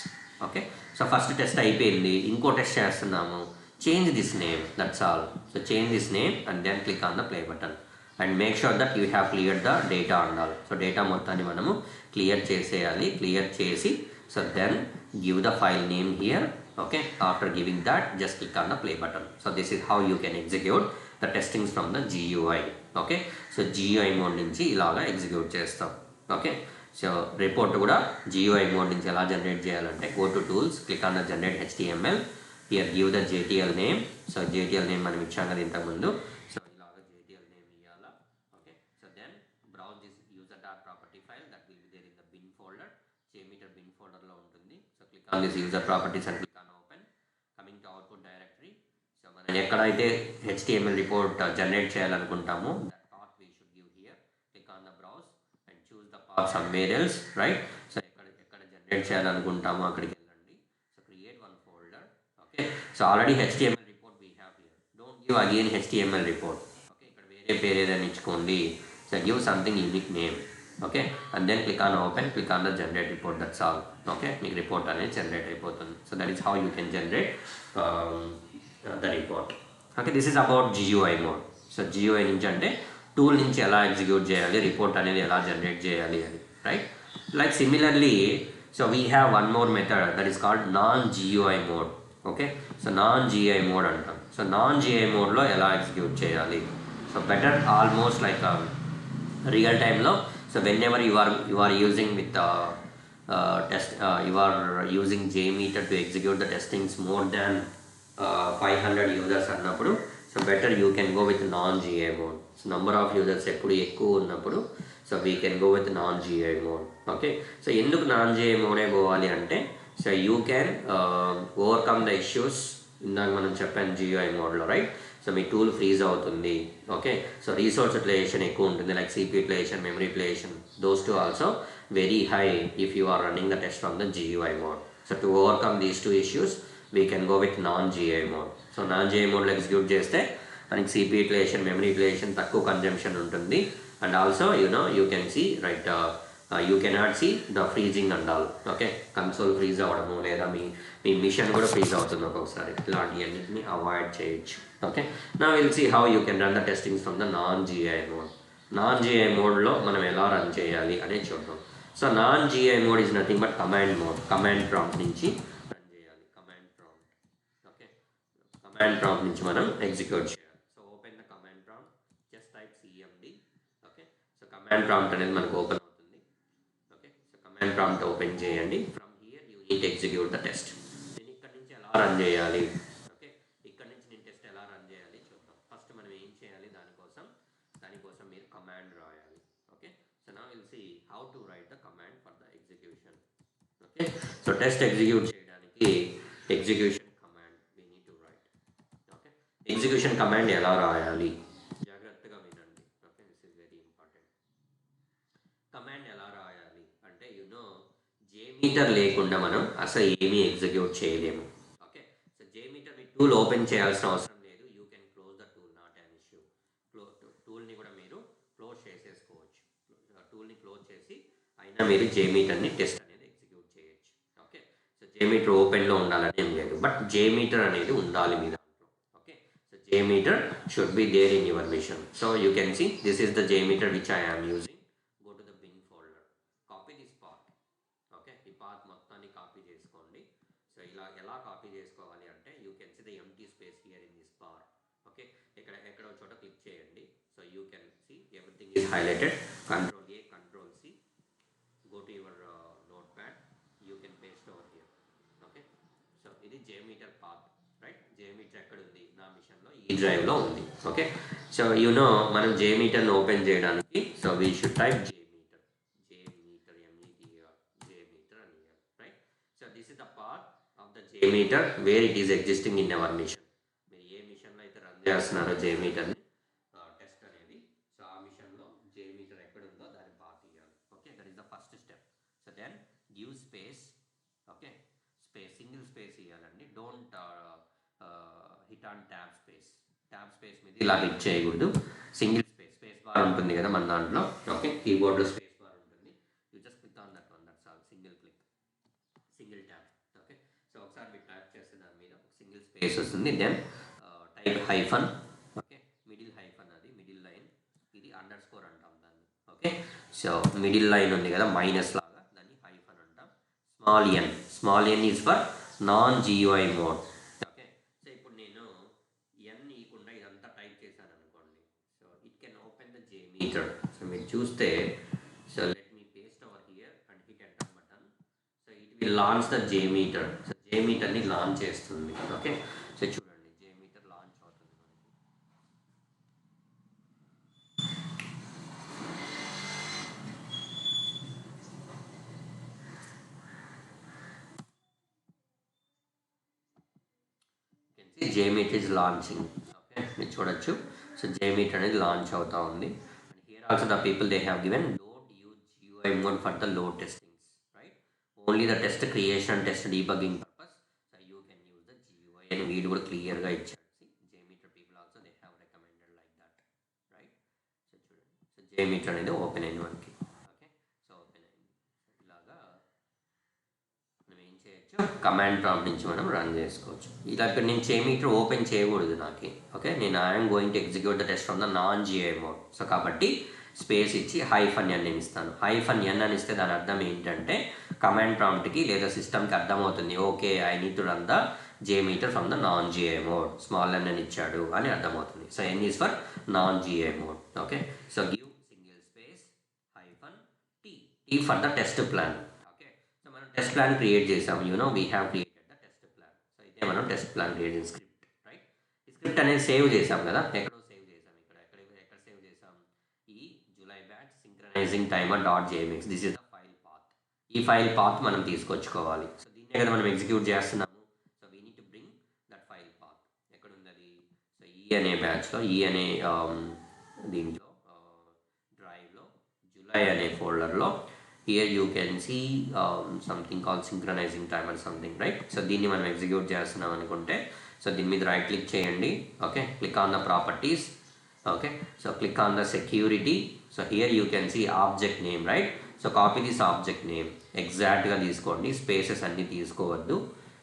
Okay, so first test అయిపోయింది, ఇంకో టెస్ట్ చేస్తున్నాము. Change this name, that's all. So change this name and then click on the play button and make sure that you have clear the data and all. So data మొత్తాన్ని మనము clear చేసేయాలి. Clear చేసి so then give the file name here. Okay, after giving that just click on the play button. So this is how you can execute the testings from the GUI. Okay, so GUI mode నుంచి ఇలాగా execute చేస్తాం. Okay, so report కూడా GUI mode నుంచి ఎలా generate చేయాలంటే go to tools, click on the generate HTML, here give the JTL name. So JTL name మనం ఇచ్చాం కదా ఇంతకుముందు, సో ఇలాగా JTL name ఇవ్వాలా. Okay, so then browse this user.property file that will be there in the bin folder. JMeter bin folder లో ఉంటుంది. So click on this user properties and ఎక్కడైతే HTML report generate చేయాలనుకుంటామో that path we should give here. Click on the browse and choose the path somewhere else, right? So ఎక్కడ generate చేయాలనుకుంటామో అక్కడికి వెళ్ళండి. So create one folder. Okay, so already HTML report we have here. Don't give again HTML report. Okay, ఇక్కడ వేరే పేరు ఏదైనా ఇచ్చుకోండి. So give something unique name. Okay, and then click on open, click on the generate report, that's all. Okay, మీకు report అనేది generate అయిపోతుంది. So that is how you can generate the report. Okay, this is about GUI mode. So GUI నుంచి అంటే tool నుంచి ఎలా execute చేయాలి, report అనేది ఎలా జనరేట్ చేయాలి అని, right? Like similarly so we have one more method that is called non GUI mode. Okay, so non GUI mode అంటాం. సో నాన్ GUI మోడ్లో ఎలా ఎగ్జిక్యూట్ చేయాలి? So better almost like real టైంలో. So whenever you are using with you are using JMeter to execute the testings more than 500 users అన్నప్పుడు so better you can go with non GUI mode. So number of users ఎప్పుడు ఎక్కువ ఉన్నప్పుడు so we can go with non GUI mode. Okay, so ఎందుకు non GUI మోడే పోవాలి అంటే so you can overcome the issues. ఇందాక మనం చెప్పాను GUI మోడ్లో, రైట్? సో మీ టూల్ ఫ్రీజ్ అవుతుంది. ఓకే, సో రీసోర్స్ యుటిలైజేషన్ ఎక్కువ ఉంటుంది, like CPU utilization, memory utilization, those two also very high if you are running the test from the GUI mode. So to overcome these two issues we can go with non-GUI mode. So non-GUI మోడ్లో execute చేస్తే మనకి CPU utilization, memory utilization తక్కువ consumption ఉంటుంది. And also you can see right you cannot see the freezing and all. Okay, console freeze అవ్వడము లేదా మీ machine కూడా freeze అవుతుంది ఒక్కొక్కసారి. ఇలాంటివన్నింటినీ అవాయిడ్ చేయొచ్చు. ఓకే, నా will see how you can run the testings from the non-GUI mode. non-GUI మోడ్లో మనం ఎలా రన్ చేయాలి అనేది చూద్దాం. So non-GUI mode is nothing but command mode. Command prompt నుంచి కమాండ్ ప్రాంప్ట్ నుంచి మనం ఎగ్జిక్యూట్ చేయాలి. So open the command prompt, just type CMD. Okay, so command prompt అనేది మనకు ఓపెన్ అవుతుంది. Okay, so command prompt open చేయండి. From here you need execute the test. నేను ఇక్కడ నుంచి ఎలా రన్ చేయాలి? ఓకే, ఇక్కడ నుంచి నేను టెస్ట్ ఎలా రన్ చేయాలి చూద్దాం. ఫస్ట్ మనం ఏం చేయాలి, దానికోసం మీరు కమాండ్ రాయాలి. Okay, so now will see how to write the command for the execution. Okay, so test execute చేయడానికి execution command we need to write. Execution command ఎలా రాయాలి జాగ్రత్తగా వినండి. Okay, this is very important. Command ఎలా రాయాలి అంటే JMeter లేకుండా మనం అసలు ఏమీ ఎగ్జిక్యూట్ చేయలేము. ఓకే, సో జేమీటర్ మీ టూల్ ఓపెన్ చేయాల్సిన అవసరం లేదు. You can close the tool, not an issue. టూల్ని కూడా మీరు క్లోజ్ చేసేసుకోవచ్చు. టూల్ని క్లోజ్ చేసి అయినా మీరు జేమీటర్ని టెస్ట్ అనేది ఎగ్జిక్యూట్ చేయొచ్చు. ఓకే, సో జేమీటర్ ఓపెన్లో ఉండాలని ఏం లేదు, బట్ జేమీటర్ అనేది ఉండాలి మీ దాంట్లో. Okay, so JMeter should be there in your machine. So you can see this is the JMeter which I am using. Path మొత్తాన్ని కాపీ చేసుకోండి. సో ఇలా ఎలా కాపీ చేసుకోవాలి అంటే you can see the empty space here in this bar. Okay, ఎక్కడో చోట click చేయండి. So you can see everything is highlighted. Control A, control C, go to your notepad, you can paste over here. Okay, so ఇది JMeter path, right? JMeter ఎక్కడ ఉంది? నా మిషన్లో ఈ డ్రైవ్లో ఉంది. ఓకే, సో మనం జేమీటర్ని ఓపెన్ చేయడానికి so we should type JMeter where it is existing in our machine. మీరు ఏ మిషన్లో అయితే రన్ చేస్తున్నారో జేమీటర్ని టెస్ట్ అనేది, సో ఆ మిషన్లో జేమీటర్ ఎక్కడ ఉందో దాన్ని పాత్ ఇవ్వాలి. Okay, that is the first step. So then give space. Okay, single space ఇవ్వాలండి. Don't hit on tab space. Tab space మీద ఇలా హిట్ చేయకూడదు. సింగిల్ స్పేస్ బార్ ఉంటుంది కదా మన దాంట్లో. ఓకే, కీబోర్డ్లో స్పేస్ బార్ ఉంటుంది. You just click on that one, that's all. Single click, single tab. Okay, so ఒకసారి మీరు టైప్ చేస్తే దాని మీద ఒక సింగిల్ స్పేస్ వస్తుంది. Then type hyphen. Okay, middle hyphen, అది మిడిల్ లైన్. ఇది అండర్ స్కోర్ అంటాం దాన్ని. ఓకే, సో మిడిల్ లైన్ ఉంది కదా మైనస్ లాగా, దాన్ని హైఫన్ అంటాం. Small n is for non GUI mode. Okay, so ఇప్పుడు నేను ఎన్ ఇవ్వకుండా ఇదంతా టైప్ చేశాను అనుకోండి. So it can open the JMeter. So మీరు చూస్తే, so let me paste over here and hit enter button. So it will launch the JMeter. So జేమీటర్ని launch చేస్తుంది. ఓకే, సో చూడండి జేమీటర్ లాంచ్ అవుతుంది. JMeter is launching. ఓకే, మీరు చూడొచ్చు. So JMeter అనేది launch అవుతా ఉంది. And here also the people they have given don't use GUI mode for the load testings, right? Only the test creation, test debugging purpose. So you can use the GUI and వీడు కూడా clear గా ఇచ్చాడు. JMeter people also they have recommended like that, right? So చూడండి, so JMeter అనేది open అయింది మనకి. Okay, so open అయింది. ఇలాగా మనం ఏం చేయొచ్చు, కమాండ్ ప్రాంప్ట్ నుంచి మనం రన్ చేసుకోవచ్చు. ఇలా ఇక్కడ నేను జేమీటర్ ఓపెన్ చేయకూడదు నాకు. ఓకే, నేను I'm going to execute the test from the non GUI mode. So కాబట్టి స్పేస్ ఇచ్చి హైఫన్ ఎన్ అని ఇస్తాను. హైఫన్ ఎన్ అని ఇస్తే దాని అర్థం ఏంటంటే కమాండ్ ప్రాంప్ట్కి లేదా సిస్టమ్కి అర్థమవుతుంది, okay I need to run the JMeter from the non GUI mode. Small n అని ఇచ్చాడు అని అర్థమవుతుంది. So n is for non GUI mode. Okay, so give single space hyphen t for the test plan. Okay, so మనం test plan create చేసాం. We have created the test plan. So ఇదే మనం test plan create చేసిన script, right? ఈ script అనేది save చేసాం కదా, ఎక్కడో సేవ్ చేసాం. ఎక్కడ సేవ్ చేసాం? ఈ July batch synchronising timer .jmx. This is the file path. ఈ ఫైల్ పాత్ మనం తీసుకొచ్చుకోవాలి. సో దీన్నే కదా మనం ఎగ్జిక్యూట్ చేస్తున్నాము. So we need to bring that file path. ఎక్కడ ఉంది అది? సో ఈ అనే బ్యాచ్లో, ఈ అనే దీంట్లో డ్రైవ్లో, జూలై అనే ఫోల్డర్లో, here you can see something call synchronizing timer something, right? So దీన్ని మనం ఎగ్జిక్యూట్ చేస్తున్నాం అనుకుంటే, సో దీని మీద రైట్ క్లిక్ చేయండి. Okay, click on the properties. Okay, so click on the security. So here you can see object name, right? So copy this object name. Exact గా తీసుకోండి, స్పేసెస్ అన్ని తీసుకోవద్దు.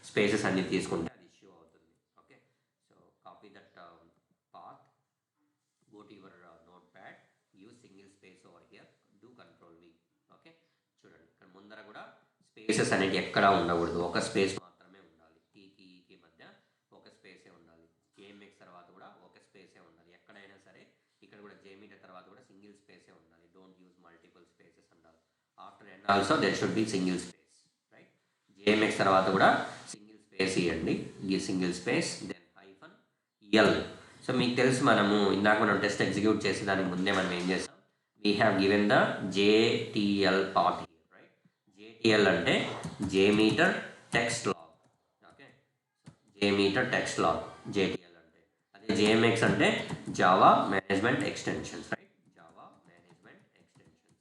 స్పేసెస్ అన్ని తీసుకుంటే అది ఇష్యూ అవుతుంది. Okay, so copy that path, go to your note pad, use single space over here, do control V. Okay, చూడండి ఇక్కడ ముందర కూడా స్పేసెస్ అనేది ఎక్కడా ఉండకూడదు, ఒక స్పేస్ మాత్రమే ఉండాలి. ఈకి మధ్య ఒక స్పేసే ఉండాలి. JMX తర్వాత కూడా ఒక స్పేసే ఉండాలి. ఎక్కడైనా సరే ఇక్కడ కూడా జేమీటర్ తర్వాత కూడా సింగిల్ స్పేసే ఉండాలి. డోంట్ యూజ్ మల్టిపుల్ స్పేసెస్ ఉండాలి. After and also there should be single space, right? JMX తర్వాత కూడా సింగిల్ స్పేస్ ఇవ్వండి. ఈ single space, then hyphen L. So మీకు తెలుసు, ఇందాక మనం టెస్ట్ ఎగ్జిక్యూట్ చేసే దానికి ముందే మనం ఏం చేస్తాం, we have given the JTL path here, right? JTL అంటే JMeter text log. Okay, JMeter text log JTL అంటే. అదే JMX అంటే Java management extensions, right? Java management extensions.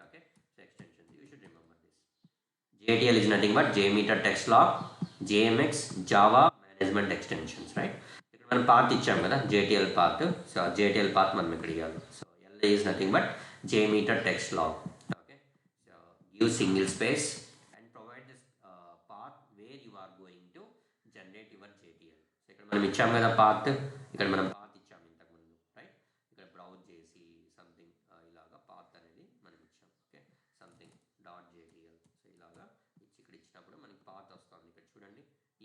Okay, so extensions, you should remember this. JTL is nothing but JMeter text log, JMX Java management extensions, right? ఇక్కడ మనం path ఇచ్చాం కదా JTL path. So JTL path మనం ఇక్కడ ఇవ్వాలి. So LA is nothing but JMeter text log. Okay, so use single space and provide this path where you are going to generate your JTL. So ఇక్కడ మనం ఇచ్చాం కదా path, ఇక్కడ మనం path ఇచ్చాం ఇంతకు ముందు, రైట్? ఇక్కడ బ్రౌజ్ చేసి సంథింగ్ ఇలాగా పాత్ అనేది మనం ఇచ్చాం. Okay, something dot JTL. So ఇలాగా ఇక్కడ ఇచ్చినప్పుడు మనకి పాత్ వస్తుంది. ఇక్కడ చూడండి,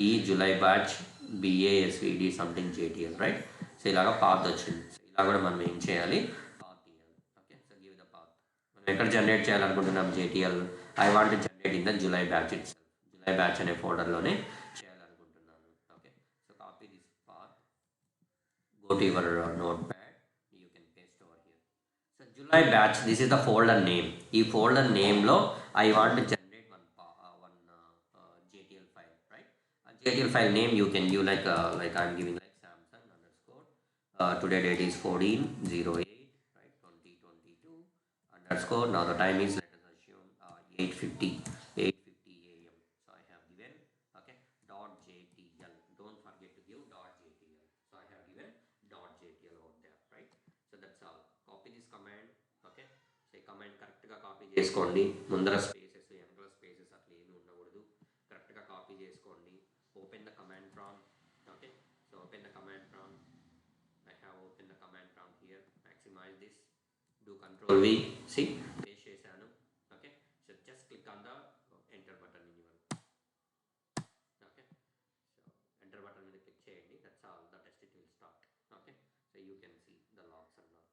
ఈ July batch BASVD something JTL, right? So ఇలాగా పాత్ వచ్చింది. సో ఇలా కూడా మనం ఏం చేయాలి, పాత్ ఇవ్వాలి. Okay, so give the path. మనం ఎక్కడ జనరేట్ చేయాలనుకుంటున్నాం JTL? I want to generate in the July batch it's self. July batch అనే ఫోల్డర్లోనే చేయాలనుకుంటున్నాను. Okay, so copy this path, go to your notepad, you can paste over here. So July batch, this is the folder name. ఈ folder name లో I want to generate one JTL file, right? A JTL file name you can give like I'm giving like Samsung underscore today date is 14/08, right? 2022 underscore. Now the time is, let us assume 8:50 AM. So I have given, okay, dot JTL. Don't forget to give dot JTL. So I have given dot JTL over there, right? So that's all. Copy this command. Okay, so ఈ command correct గా copy చేసుకోండి. ముందర spaces, వెనకాల spaces అట్లా ఏమీ ఉండకూడదు. Correct గా copy చేసుకోండి. Open the command prompt. Okay, so open the command prompt. I have opened the command prompt here. Maximize this. Do Control V. See, paste చేశాను. Okay, so just click on the enter button in your. Okay, so enter button మీద click చేయండి. That's all. The test it will start. Okay, so you can see the logs and all.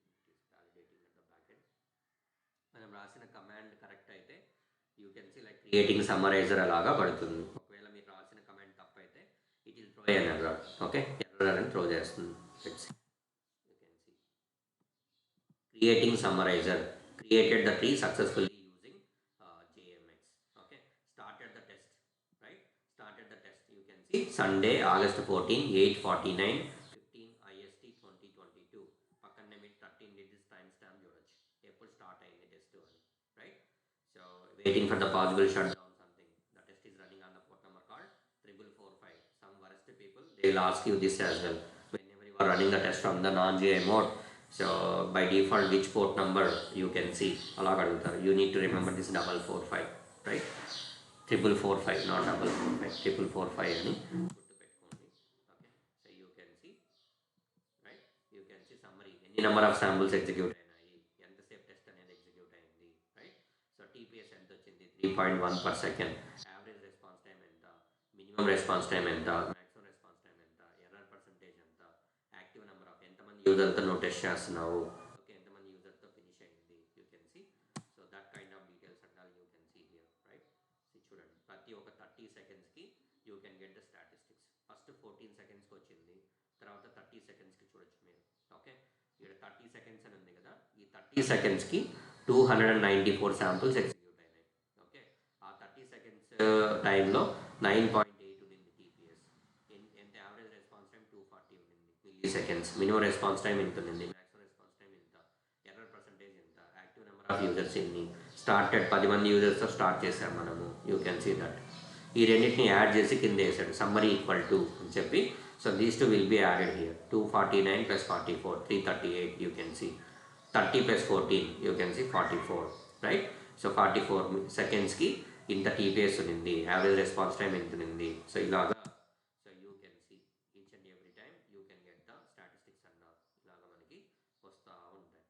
It is validating at the back end. మనం రాసిన command correct అయితే you can see like creating summarizer అలాగా పడుతుంది. ఒకవేళ మీరు రాసిన కమాండ్ తప్పు అయితే it will throw an error. Okay, error అని త్రో చేస్తుంది. You can see creating summarizer created the tree successfully using JMX. Okay, started the test, right? Started the test. You can see Sunday August 14 8:49 15 IST 2022. పక్కనే మీరు 13 digits time stamp చూడొచ్చు. ఎప్పుడు start అయింది test అని, right? So waiting for the possible shutdown something. The test is running on the port number called 4445. Some worst people they will ask you this as well whenever you are running the test from the non-GI mode. So by default which port number you can see అలాగ అడుగుతారు. You need to remember this 445, right? 4445, not 445, 4445 అని గుర్తుపెట్టుకోండి. Okay, so you can see, right? You can see summary, ఎన్ని number of samples execute అయినాయి, ఎంతసేపు test అనేది execute అయింది, right? So TPS ఎంత వచ్చింది, 3.1 per second. Average response time ఎంత, మినిమం రెస్పాన్స్ టైం ఎంత, మ్యాక్సిమం రెస్పాన్స్ టైం ఎంత, ఎర్రర్ పర్సంటేజ్ ఎంత, యాక్టివ్ నెంబర్ ఆఫ్ ఎంతమంది యూజర్తో నువ్వు టెస్ట్ చేస్తున్నావు, ఓకే, ఎంతమంది యూజర్తో ఫినిష్ అయింది, you can see. So that kind of details and all you can see here, right? చూడండి, ప్రతి ఒక 30 సెకండ్స్కి you can get the statistics. First 14 సెకండ్స్కి వచ్చింది, తర్వాత 30 సెకండ్స్కి చూడొచ్చు మీరు. ఓకే, ఇక్కడ 30 సెకండ్స్ అని ఉంది కదా, ఈ 30 సెకండ్స్కి 294 శాంపుల్స్ ఎగ్జిక్యూట్ అయినాయి. ఓకే, ఆ 30 సెకండ్స్ టైంలో 9.8 ఉండింది TPS. ఎంత యావరేజ్ రెస్పాన్స్ టైం 240 ఉండింది milliseconds. Minimum response time ఎంత ఉంది, మ్యాక్సిమం రెస్పాన్స్ టైం ఎంత, ఎర్రర్ పర్సంటేజ్ ఎంత, యాక్టివ్ నెంబర్ ఆఫ్ యూజర్స్ ఎన్ని, స్టార్టెడ్ 10 మంది యూజర్స్తో స్టార్ట్ చేసాం మనము. You can see that. ఈ రెండింటిని యాడ్ చేసి కింద వేసాడు సమ్మరీ ఈక్వల్ టు అని చెప్పి. So these two will be added here. 249 + 44 338. You can see 30 + 14 you can see 44, right? So 44 సెకండ్స్కి ఇంత TPS ఉంది, యావరేజ్ రెస్పాన్స్ టైం ఎంత ఉంది. సో ఇలాగా, so you can see each and every time you can get the statistics అన్న ఇలాగా మనకి వస్తూ ఉంటాయి,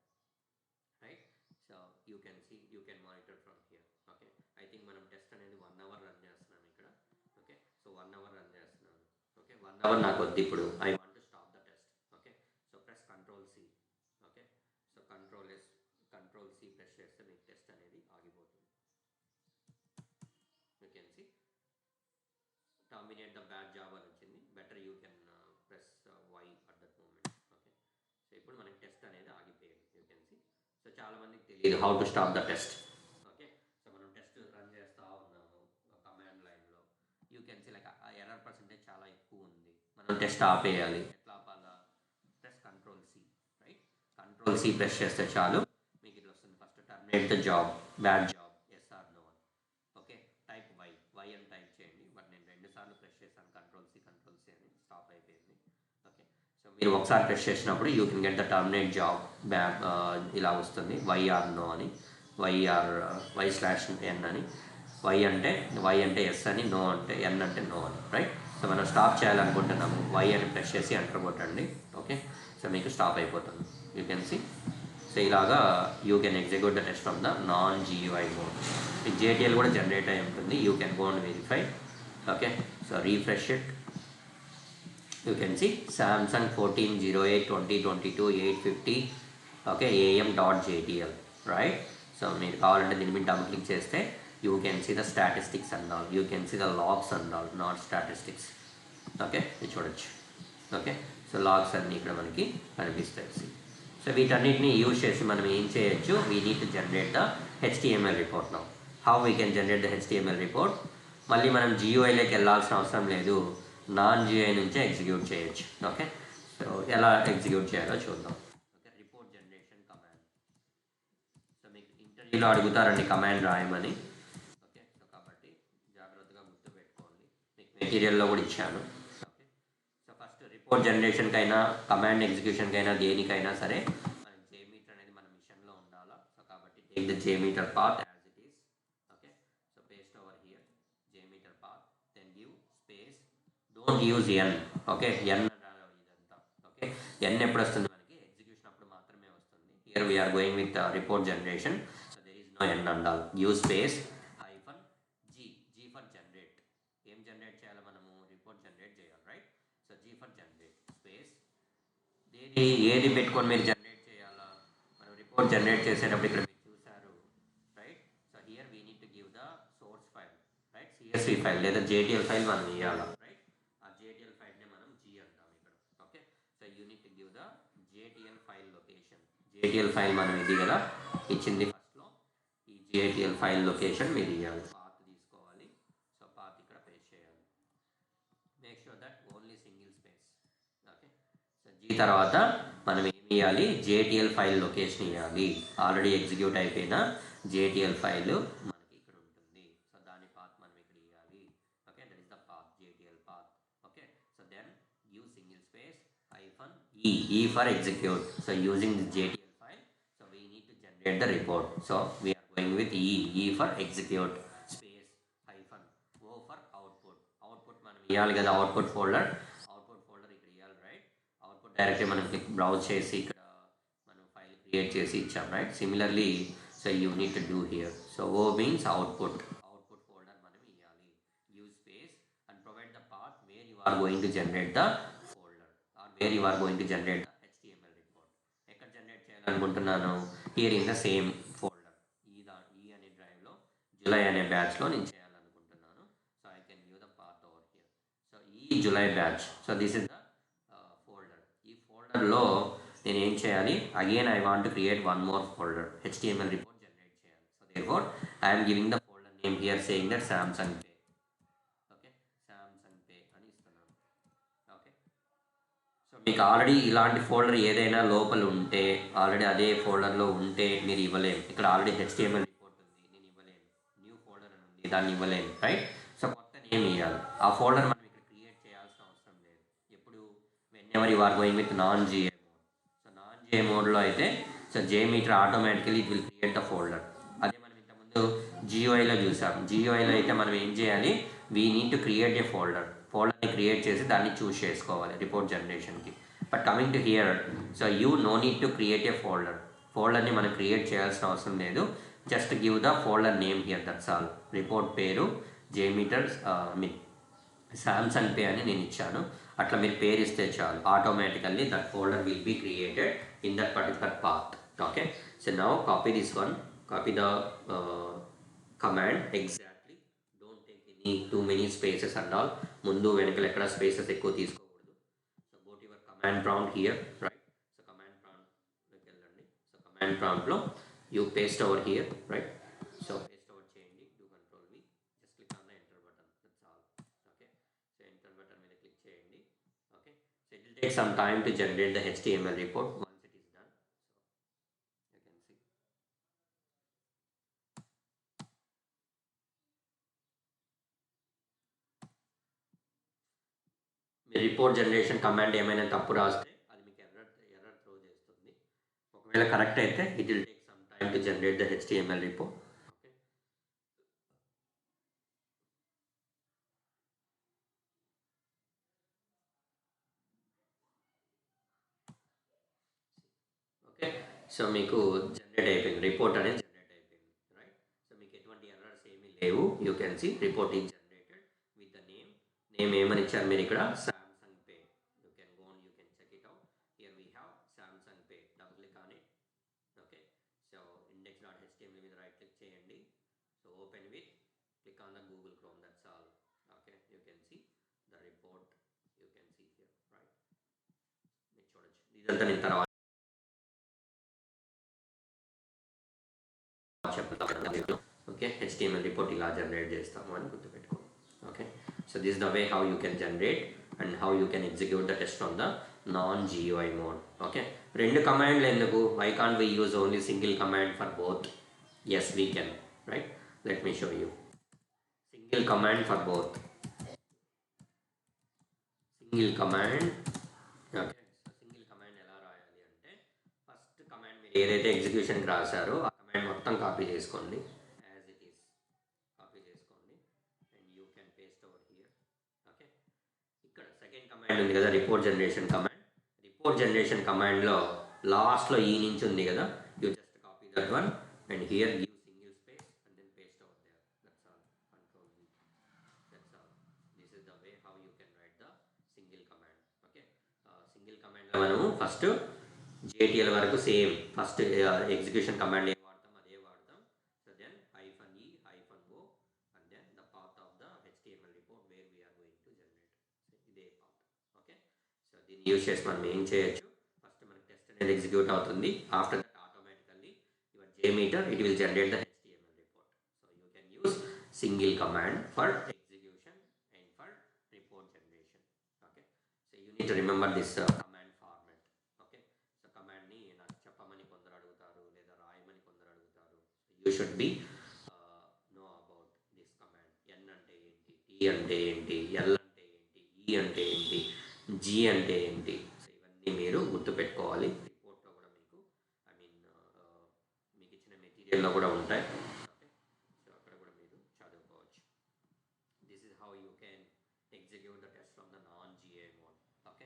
right? So you can see, you can monitor from here. Okay, I think మనం టెస్ట్ అనేది 1 అవర్ రన్ చేస్తున్నాం ఇక్కడ. ఓకే, సో 1 అవర్ రన్ చేస్తున్నాను. ఓకే, 1 అవర్ నాకు వద్దు ఇప్పుడు. I want to stop the test. Okay, so press Ctrl+C. Okay, so Ctrl+C press చేస్తే మీకు టెస్ట్ అనేది ఆగిపోతుంది. You can see terminate the bad job అని వచ్చింది. Better you can press Y at that moment. Okay, so ఇప్పుడు మనకి test అనేది ఆగిపోయింది. You can see. సో చాలామందికి తెలియదు how to stop the test. Okay, so మనం టెస్ట్ రన్ చేస్తూ ఉన్నాము కమాండ్ లైన్లో. మనం టెస్ట్ ఆపేయాలి. ఎట్లా ఆపాలా? Press control C, right? Control C press చేస్తే చాలు మీకు ఇట్లా వస్తుంది. First terminate the job, batch job, yes or no అని. ఓకే, టైప్ వై అని టైప్ చేయండి. బట్ నేను 2 సార్లు ప్రెస్ చేశాను కంట్రోల్ సి అని, స్టాప్ అయిపోయింది. ఓకే, సో మీరు ఒకసారి ప్రెస్ చేసినప్పుడు you can get the terminate job bad ఇలా వస్తుంది. వై ఆర్ నో అని, వై/n అని. వై అంటే ఎస్ అని, నో అంటే ఎన్ అంటే నో అని, రైట్? సో మనం స్టాప్ చేయాలనుకుంటున్నాము, వై అని ప్రెస్ చేసి ఎంటర్ కొట్టండి. ఓకే, సో మీకు స్టాప్ అయిపోతుంది. You can see. సో ఇలాగా you can execute the test from the non GUI mode. ఈ JTL కూడా జనరేట్ అయి ఉంటుంది. You can go and verify. Okay, so refresh it. You can see Samsung 14/08/2022 8:50 okay am.jtl, right? So మీరు కావాలంటే దీని మీద double click చేస్తే you can see the statistics and all, you can see the logs and all, not statistics. Okay, ఇది చూడొచ్చు. Okay, so logs అన్నీ ఇక్కడ మనకి కనిపిస్తాయి. సో వీటన్నిటిని యూజ్ చేసి మనం ఏం చేయొచ్చు? We need to generate the HTML report now. How we can generate the HTML report? మళ్ళీ మనం GUIలోకి వెళ్ళాల్సిన అవసరం లేదు, నాన్ GUI నుంచే ఎగ్జిక్యూట్ చేయొచ్చు. ఓకే, సో ఎలా ఎగ్జిక్యూట్ చేయాలో చూద్దాం. Okay, report generation command. So మీకు ఇంటర్వ్యూలో అడుగుతారండి కమాండ్ రాయమని. ఓకే, సో కాబట్టి జాగ్రత్తగా గుర్తుపెట్టుకోండి, మీకు మెటీరియల్లో కూడా ఇచ్చాను. ఓకే, సో ఫస్ట్ రిపోర్ట్ జనరేషన్కైనా కమాండ్ ఎగ్జిక్యూషన్కైనా దేనికైనా సరే మనం JMeter అనేది మన మిషన్లో ఉండాలా. సో కాబట్టి take the JMeter path as it is. Okay, so paste over here JMeter path, then give space, don't use n. Okay, n ఇదంతా. ఓకే, n ఎప్పుడు వస్తుంది మనకి? ఎగ్జిక్యూషన్ అప్పుడు మాత్రమే వస్తుంది. Here we're going with report generation, so there is no n అండాలి. Give space G for generate. ఏం generate చేయాలి మనము? రిపోర్ట్ జనరేట్ చేయాలి, right? So G for generate space. ఏది పెట్టుకొని మీరు జనరేట్ చేయాలా? మనం రిపోర్ట్ జనరేట్ చేసేటప్పుడు ఇక్కడ మీరు చూసారు, right? So here we need to give the source file, right? CSV file లేదా JTL ఫైల్ మనం ఇవ్వాలా, రైట్? ఆ JTL ఫైల్ని మనం G అంటాం ఇక్కడ. Okay, so you need to give the JTL file location. JTL file మనం ఇది కదా ఇచ్చింది ఫస్ట్లో, ఈ JTL ఫైల్ లొకేషన్ మీరు ఇవ్వాలి. పాత్ తీసుకోవాలి. సో పాత్ ఇక్కడ పేస్ట్ చేయాలి. Make sure that only single space. Okay, so G తర్వాత మనం ఏమి ఇవ్వాలి? JTL ఫైల్ లొకేషన్ ఇవ్వాలి. ఆల్రెడీ ఎగ్జిక్యూట్ అయిపోయిన JTL ఫైల్ మనకి ఇక్కడ ఉంటుంది. సో దాని పాత్ మనం ఇక్కడ ఇవ్వాలి. Okay, that is the path, JTL path. Okay, so then give single space -E for execute. So using the JTL file, so we need to generate the report. So we are going with E for execute space -O for output. Output మనం ఇవ్వాలి కదా, output folder ఇక్కడ ఇవ్వాలి, right? Output directly మనం browse చేసి ఇక్కడ మనం file create చేసి ఇచ్చాం, right? Similarly so you need to do here. So O means output folder మనం ఇవ్వాలి. Use space and provide the path where you are going to generate the folder or where you are going to generate the HTML report. ఎక్కడ generate చేయాలనుకుంటున్నాను? Here in the same folder, ఈ అనే డ్రైవ్లో July అనే బ్యాచ్లో నేను చేయాలనుకుంటున్నాను. So I can give the path over here. So ఈ July batch, so this is the folder. ఈ ఫోల్డర్లో నేను ఏం చేయాలి? Again I want to create one more folder, HTML report generate చేయాలి. So therefore I am giving the folder name here saying that Samsung Pay. Okay, Samsung Pay అని ఇస్తున్నాను. Okay, so మీకు already ఇలాంటి ఫోల్డర్ ఏదైనా లోపల ఉంటే, already అదే ఫోల్డర్లో ఉంటే మీరు ఇవ్వలేము. ఇక్కడ ఆల్రెడీ HTML రిపోర్ట్ ఉంది, నేను ఇవ్వలేను. న్యూ ఫోల్డర్ అని ఉంది, దాన్ని ఇవ్వలేను, రైట్? సో కొత్త నేమ్ ఇవ్వాలి. ఆ ఫోల్డర్ మనం ఇక్కడ క్రియేట్ చేయాల్సిన అవసరం లేదు. ఎప్పుడు whenever you are going with non-GA mode. So non-GA మోడ్లో అయితే so JMeter automatically it will create the folder. అదే మనం ఇంతకుముందు GUIలో చూసాం. GUIలో అయితే మనం ఏం చేయాలి? We need to create a ఫోల్డర్ని క్రియేట్ చేసి దాన్ని చూస్ చేసుకోవాలి రిపోర్ట్ జనరేషన్కి. But coming to here, so you know need to create a ఫోల్డర్ని మనం క్రియేట్ చేయాల్సిన అవసరం లేదు. Just give the folder name here, that's all. Report పేరు JMeter Samsung Pay అని నేను ఇచ్చాను. అట్లా మీరు పేరు ఇస్తే చాలు, automatically that folder will be created in that particular path. Okay, so now copy this one, copy the command exactly. Don't take any too many spaces and all. ముందు వెనకలు ఎక్కడ స్పేసెస్ ఎక్కువ తీసుకోకూడదు. So go to your command prompt here, right? So command ప్రాంప్ట్లోకి వెళ్ళండి. So command ప్రాంప్ట్లో you paste over here, right? So paste over చేయండి, do control V, just click on the enter button, that's all. Okay, so enter button మీద click చేయండి. Okay, take some time to generate the HTML report. Once it is done, so you can see. Me report generation command ఏమైనా తప్పు రాస్తే అది మీకు error throw చేస్తుంది. ఒకవేళ correct అయితే it will take some time to generate the HTML report. Okay, so మీకు generate అయిపోయింది, రిపోర్ట్ అనేది జనరేట్ అయిపోయింది, రైట్. సో మీకు ఎటువంటి ఎర్రర్స్ ఏమీ లేవు. You can see report is generated with the name ఏమని ఇచ్చారు మీరు ఇక్కడ, Samsung Pay. You can go and you can check it out. Here we have Samsung Pay. Double click on it. Okay, so index.html మీద right click చేయండి. So open with, click on the Google Chrome, that's all. Okay, you can see the report, you can see here, right. మీరు చూడొచ్చు ఇదంతా నేను తర్వాత చెప్తాను. ఓకే, HTML report ఇలా జనరేట్ చేస్తాము అని గుర్తుపెట్టుకోండి. Okay, so this is the way how you can generate and how you can execute the test on the non GUI mode. Okay, రెండు కమాండ్లు ఎందుకు? Why can't we use only single command for both? Yes we can, right. Let me show you single command for both. Single command. Okay, so single command ఎలా రాయాలి అంటే, first command మీరు ఏదైతే ఎగ్జిక్యూషన్కి రాశారో ఆ కమాండ్ మొత్తం కాపీ చేసుకోండి, as it is copy చేసుకోండి and you can paste over here. Okay, ఇక్కడ సెకండ్ కమాండ్ ఉంది కదా, report generation command. Report generation కమాండ్లో లాస్ట్లో ఈ నుంచి ఉంది కదా, you just copy that one and here give single space and then paste over there. That's all. Control V. That's all. This is the way how you can write the single command. Okay, single కమాండ్లో మనము first JTL వరకు same, first execution command ఏం వాడతాం అదే వాడతాం. So then -E -O and then the path of the HTML report where we're going to generate. ఇదే పాత్. Okay, సో దీన్ని యూజ్ చేసి మనం ఏం చేయొచ్చు, ఫస్ట్ మనకి టెస్ట్ అనేది ఎగ్జిక్యూట్ అవుతుంది. After that automatically your JMeter it will generate the HTML report. So you can use single command for execution and for report generation. Okay, so you need to remember this command format. Okay, so కమాండ్ని నాకు చెప్పమని కొందరు అడుగుతారు లేదా రాయమని కొందరు అడుగుతారు. You should be know about this command. N అంటే ఏంటి, T అంటే ఏంటి, L అంటే ఏంటి, E అంటే ఏంటి, G అంటే ఏంటి. సో ఇవన్నీ మీరు గుర్తుపెట్టుకోవాలి. రిపోర్ట్లో కూడా మీకు మీకు ఇచ్చిన మెటీరియల్లో కూడా ఉంటాయి. ఓకే, సో అక్కడ కూడా మీరు చదువుకోవచ్చు. This is how you can execute the test from the non GUI mode. Okay,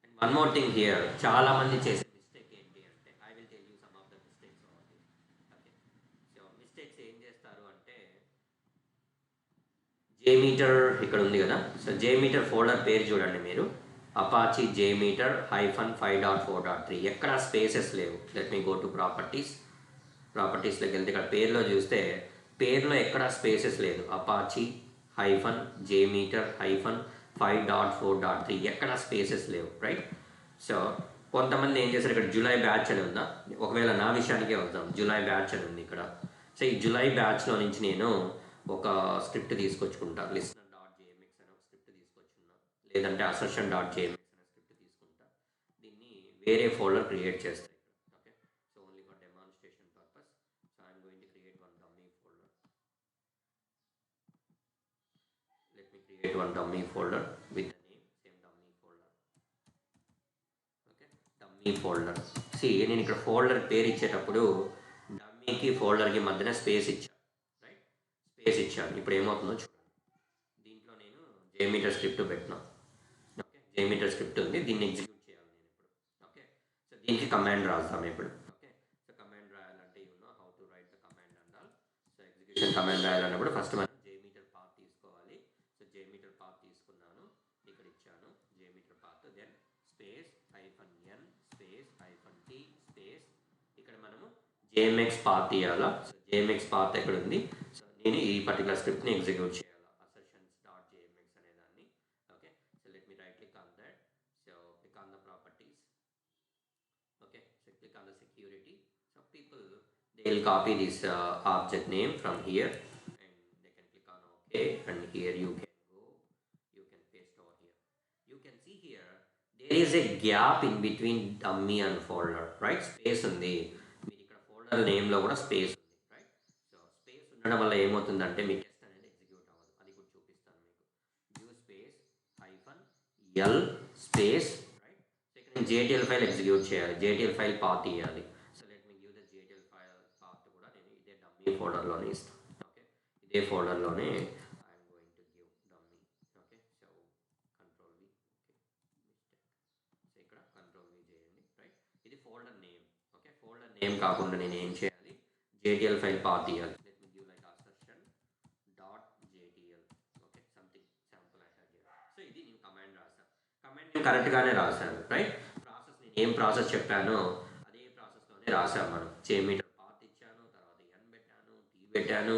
and one more thing here, చాలా మంది చేసే మిస్టేక్ ఏంటి అంటే, I will tell you some of the mistakes of this. Okay, so mistakes ఏం చేస్తారు అంటే, JMeter ఇక్కడ ఉంది కదా, సో JMeter ఫోల్డర్ పేరు చూడండి మీరు, అపాచీ JMeter -5.4.3. ఎక్కడ స్పేసెస్ లేవు. లెట్ మీ గో టు ప్రాపర్టీస్లోకి వెళ్తే ఇక్కడ పేరులో చూస్తే పేరులో ఎక్కడ స్పేసెస్ లేదు. అపాచీ JMeter -5.4.3 ఎక్కడ స్పేసెస్ లేవు, రైట్. సో కొంతమంది ఏం చేస్తారు, ఇక్కడ జూలై బ్యాచ్ అని ఉందా, ఒకవేళ నా విషయానికే వద్దాం, జూలై బ్యాచ్ అని ఉంది ఇక్కడ. సో ఈ జూలై బ్యాచ్లో నుంచి నేను ఒక స్క్రిప్ట్ తీసుకొచ్చుకుంటా, listener.jmx అనే ఒక స్క్రిప్ట్ తీసుకొచ్చున్నా, లేదంటే assertion.jmx అనే స్క్రిప్ట్ తీసుకుంటా. దీన్ని వేరే ఫోల్డర్ క్రియేట్ చేస్తాను. Okay, so only for demonstration purpose. So I'm going to create one dummy folder. Let me create one dummy folder with the name same dummy folder. Okay, dummy folder. నేను ఇక్కడ folder పేరు ఇచ్చేటప్పుడు డమ్మీకి ఫోల్డర్కి మధ్యన space ఇచ్చాను, right. Space ఇచ్చాను. ఇప్పుడు ఏమవుతుందో చూడండి. దీంట్లో నేను JMeter స్క్రిప్ట్ పెట్టినా. ఓకే, JMeter స్క్రిప్ట్ ఉంది, దీన్ని ఎగ్జిక్యూట్ చేయాలి నేను ఇప్పుడు. ఓకే, సో దీనికి కమాండ్ రాద్దాం ఇప్పుడు. ఓకే, సో కమాండ్ రాయాలంటే you know how to write the command and all. So execution command రాయాలన్నప్పుడు ఫస్ట్ మనం JMeter పాత్ తీసుకోవాలి. సో JMeter పాత్ తీసుకున్నాను, ఇక్కడ ఇచ్చాను JMeter path, then space -N space -T space, ఇక్కడ మనము JMX పాత్ ఇవ్వాలా. సో JMX పాత్ ఎక్కడ ఉంది, సో నేను ఈ పర్టికులర్ స్క్రిప్ట్ని ఎగ్జిక్యూట్ చేయాలి, assertions.jmx అనే దాన్ని. Okay, so let me right click on that. So click on the properties. Okay, so click on the security. So people, they will copy this object name from here and they can click on OK, and here you can go, you can paste over here. You can see here they there is a gap in between dummy and folder, right? Space ఉంది, మీరు ఇక్కడ folder నేమ్లో కూడా space ఉంది, right? So space ఉండడం వల్ల ఏమవుతుందంటే మీ test అనేది execute అవ్వదు. అది కూడా చూపిస్తాను మీకు. Give space hyphen L space, right? So ఇక్కడ నేను JTL ఫైల్ ఎగ్జిక్యూట్ చేయాలి, JTL ఫైల్ పాత్ ఇవ్వాలి. So let me give the JTL file path కూడా నేను ఇదే డమ్మీ ఫోల్డర్లోనే ఇస్తాను. ఓకే, ఇదే ఫోల్డర్లోనే I'm going to give dummy. Okay, so control V. సో ఇక్కడ కంట్రోల్ వి చేయండి, రైట్? ఇది folder name. Okay, folder name కాకుండా నేను ఏం చేయాలి, JTL ఫైల్ పాత్ ఇవ్వాలి. Let me give like assertion dot JTL. Okay, something sample I have here. So ఇది నేను కమాండ్ రాశాను, కమాండ్ నేను కరెక్ట్గానే రాశాను, రైట్? ప్రాసెస్ నేను ఏం ప్రాసెస్ చెప్పానో అదే ప్రాసెస్లోనే రాశాను మనం. JMeter పాత్ ఇచ్చాను, తర్వాత n పెట్టాను, t పెట్టాను,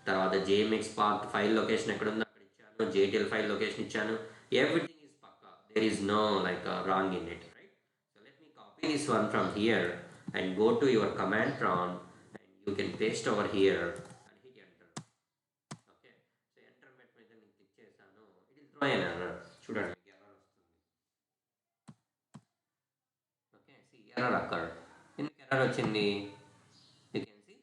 తర్వాత JMX పాత్ ఫైల్ లొకేషన్ ఎక్కడ ఉందో అక్కడ ఇచ్చాను, JTL ఫైల్ లొకేషన్ ఇచ్చాను. ఎవ్రీథింగ్ is పక్కా, there is no like wrong in it, right? So let me copy this one from here and go to your command prompt and you can paste over here and hit enter. Okay, so enter మీద నేను click చేశాను, it will throw an error. చూడండి మీకు error వస్తుంది. Okay, see error occurred. ఎందుకు error వచ్చింది? you can see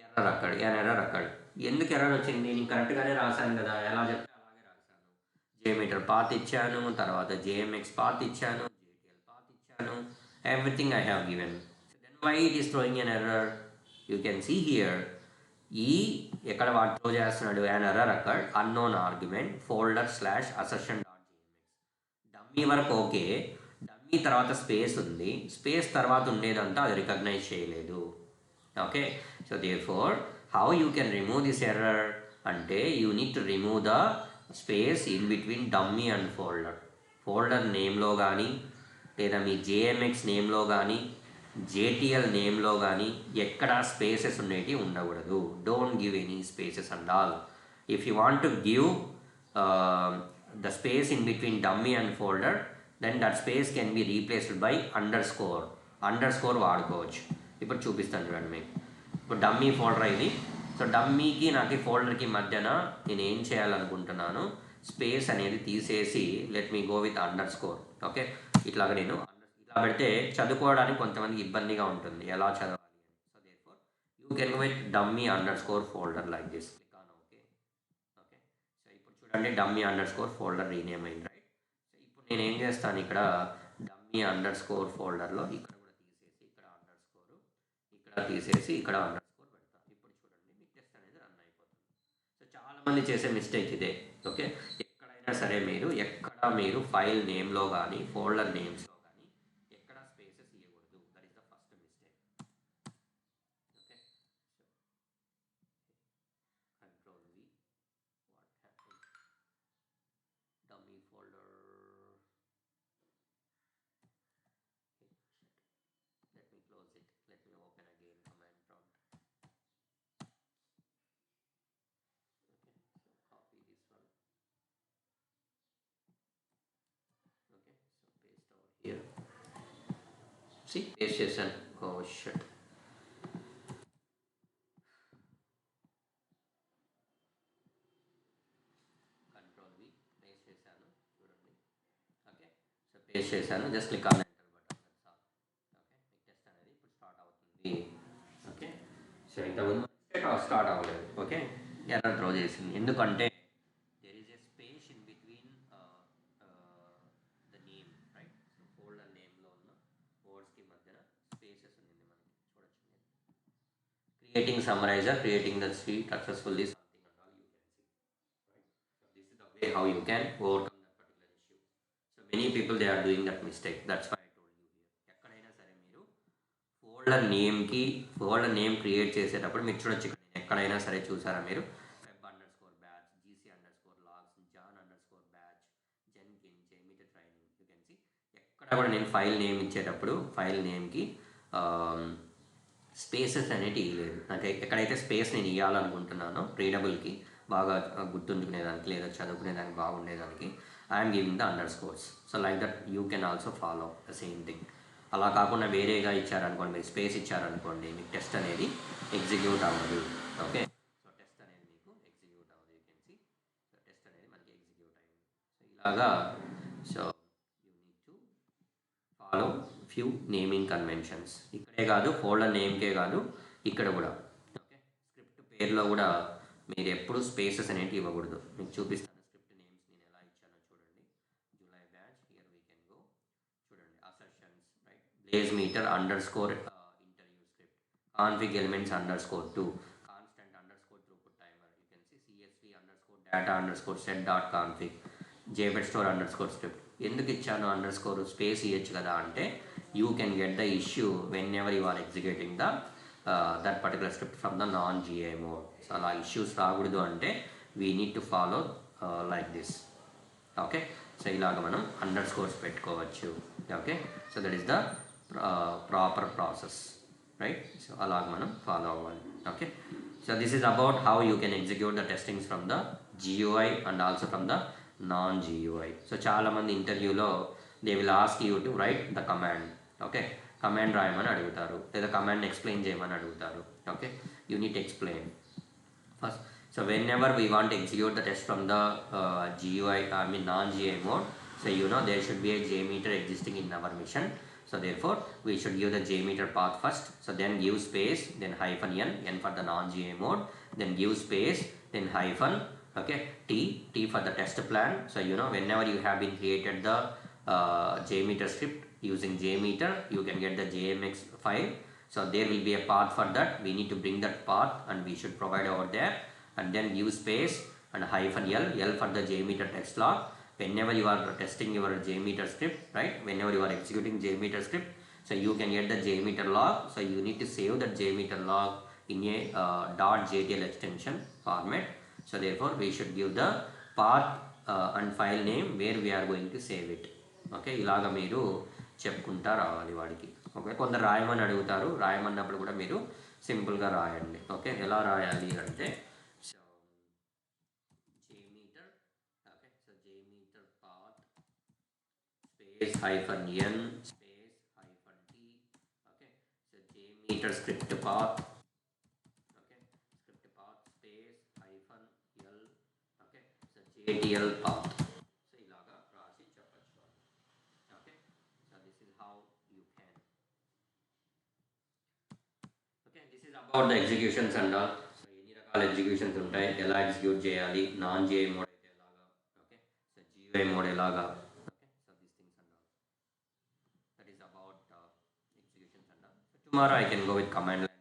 error occurred, an error occurred. ఎందుకు error వచ్చింది? నేను కరెక్ట్గానే రాశాను కదా, ఎలా చెప్తే అలాగే రాశాను. JMeter పాత్ ఇచ్చాను, తర్వాత JMX పాత్ ఇచ్చాను, JTL పాత్ ఇచ్చాను, everything I have given. So then why it is throwing an error? You can see here, ఈ ఎక్కడ వాడు థ్రో చేస్తున్నాడు, an error occurred, unknown argument folder / assertion dot JMX. Dummy వరకు okay, dummy తర్వాత space ఉంది, space తర్వాత ఉండేదంతా అది recognise చేయలేదు. Okay, so therefore how you can remove this error అంటే you need to remove the space in between dummy and folder. Folder నేమ్లో కానీ లేదా మీ JMX నేమ్లో కానీ JTL నేమ్లో కానీ ఎక్కడ స్పేసెస్ ఉండేవి ఉండకూడదు. Don't give any spaces and all. If you want to give the space in between dummy and folder, then that space can be replaced by underscore వాడుకోవచ్చు. ఇప్పుడు చూపిస్తాను చూడండి మీకు. ఇప్పుడు డమ్మీ ఫోల్డర్ ఇది. సో డమ్మీకి నాకు ఈ ఫోల్డర్కి మధ్యన నేను ఏం చేయాలనుకుంటున్నాను, స్పేస్ అనేది తీసేసి let me go with under score. Okay, ఇట్లాగా నేను ఇలా పెడితే చదువుకోవడానికి కొంతమందికి ఇబ్బందిగా ఉంటుంది, ఎలా చదవాలి అని. So therefore you can go with dummy under score folder like this. Click on okay. Okay, so ఇప్పుడు చూడండి dummy under score folder rename అయింది, రైట్? సో ఇప్పుడు నేను ఏం చేస్తాను, ఇక్కడ డమ్మీ అండర్ స్కోర్ ఫోల్డర్లో ఇక్కడ కూడా తీసేసి ఇక్కడ అండర్ స్కోరు, ఇక్కడ తీసేసి ఇక్కడ అండర్ స్కోర్ పెడతాను. ఇప్పుడు చూడండి మీ టెస్ట్ అనేది రన్ అయిపోతుంది. సో చాలామంది చేసే మిస్టేక్ ఇదే. ఓకే, ఎక్కడైనా సరే మీరు ఫైల్ నేమ్లో కానీ ఫోల్డర్ నేమ్స్లో కానీ ఎక్కడ స్పేసెస్ ఇవ్వకూడదు. That is the first mistake. Okay, control V. What happen, dummy folder. let me close it, let me open again command prompt. Okay, so copy this one. Okay, so paste over here. See, paste చేశాను. Oh shit. Control V, paste చేశాను చూడండి. Okay, so paste చేశాను, just click on enter button. That's all. Okay, మీ test అనేది ఇప్పుడు start అవుతుంది. Okay, so ఇంతకుముందు start అవ్వలేదు. ఓకే, ఎర్రర్ థ్రో చేసింది. ఎందుకంటే there is a space in between the name, right? So folder నేమ్లో ఉన్న వర్డ్స్కి మధ్యన స్పేసెస్ ఉంది మనకి, చూడొచ్చు మీరు. Creating summarizer, creating the sheet successfully, something and all you can see, right? So this is the way how you can overcome that particular issue. So many people they are doing that mistake. That's why I told you here. ఎక్కడైనా సరే మీరు folder name create చేసేటప్పుడు మీరు చూడొచ్చు, ఇక్కడ నేను ఎక్కడైనా సరే చూసారా మీరు, web underscore batch, gc underscore logs, john underscore batch, jenkins, JMeter training. You can see ఎక్కడ కూడా నేను ఫైల్ నేమ్ ఇచ్చేటప్పుడు ఫైల్ నేమ్కి స్పేసెస్ అనేటివి లేదు. నాకు ఎక్కడైతే స్పేస్ నేను ఇవ్వాలనుకుంటున్నానో రీడబుల్కి బాగా గుర్తుంచుకునేదానికి లేదా చదువుకునేదానికి బాగుండేదానికి I'm giving the underscores. So like that you can also follow the same thing. అలా కాకుండా వేరేగా ఇచ్చారనుకోండి, మీరు స్పేస్ ఇచ్చారనుకోండి, మీకు టెస్ట్ అనేది ఎగ్జిక్యూట్ అవ్వదు. ఓకే, సో టెస్ట్ అనేది మీకు ఎగ్జిక్యూట్ అవ్వదు. You can see, so test అనేది మనకి ఎగ్జిక్యూట్ అయింది. సో ఇలాగా, so you need to follow few naming conventions. ఇక్కడే కాదు, ఫోల్డర్ నేమ్కే కాదు, ఇక్కడ కూడా ఓకే. స్క్రిప్ట్ పేరులో కూడా మీరు ఎప్పుడు స్పేసెస్ అనేవి ఇవ్వకూడదు. మీకు చూపిస్తాను స్క్రిప్ట్ నేమ్స్ నేను ఎలా ఇచ్చానో చూడండి. July batch, here we can go. చూడండి assertions, right, BlazeMeter underscore interview script, config elements underscore 2, constant underscore throughput timer, you can see CSV underscore data underscore set dot config, JPet store underscore script. ఎందుకు ఇచ్చాను underscore space ఇవ్వచ్చు కదా అంటే, you can get the issue whenever you are executing the that particular script from the non GI mode. So అలా issues రాకూడదు అంటే we need to follow like this. Okay, so ఇలాగ మనం under scores పెట్టుకోవచ్చు. Okay, so that is the proper process, right. So అలాగ మనం follow అవ్వాలి. Okay, so this is about how you can execute the testings from the GUI and also from the non GUI. So చాలామంది ఇంటర్వ్యూలో they will ask you to write the command. Okay, command రాయమని అడుగుతారు, లేదా కమాండ్ని explain చేయమని అడుగుతారు. Okay, you need explain first. So whenever we want to execute the test from the GUI, I mean non-GUI mode, so you know there should be a JMeter existing in our mission. So therefore we should give the JMeter path first. So then give space, then hyphen n for the non-GUI mode, then give space, then hyphen, okay, t for the test plan. So you know whenever you have been created the JMeter script using JMeter, you can get the JMX file. So there will be a path for that. We need to bring that path and we should provide over there, and then give space and hyphen L for the JMeter text log. Whenever you are testing your JMeter script, right, whenever you are executing JMeter script, so you can get the JMeter log. So you need to save that JMeter log in a .jtl extension format. So therefore we should give the path and file name where we are going to save it. Okay, ఇలాగ మీరు చెప్పుకుంటా రావాలి వాడికి. Okay, కొందరు రాయమని అడుగుతారు, రాయమన్నప్పుడు కూడా మీరు సింపుల్గా రాయండి. ఓకే, ఎలా రాయాలి అంటే, so JMeter, okay, so JMeter path space hyphen n space hyphen t. Okay, so JMeter script path, okay, script path space hyphen l, okay, so JTL path. So ఇలాగా రాసి చెప్పచ్చు. Okay, so this is how you can. Okay, this is about the executions and all. So ఎన్ని రకాల executions ఉంటాయి, ఎలా execute చేయాలి, non GUI mode అయితే ఎలాగా, ఓకే, సో GUI మోడ్ ఎలాగా. Okay, so these things and all, that is about executions and all. So tomorrow I can go with command line.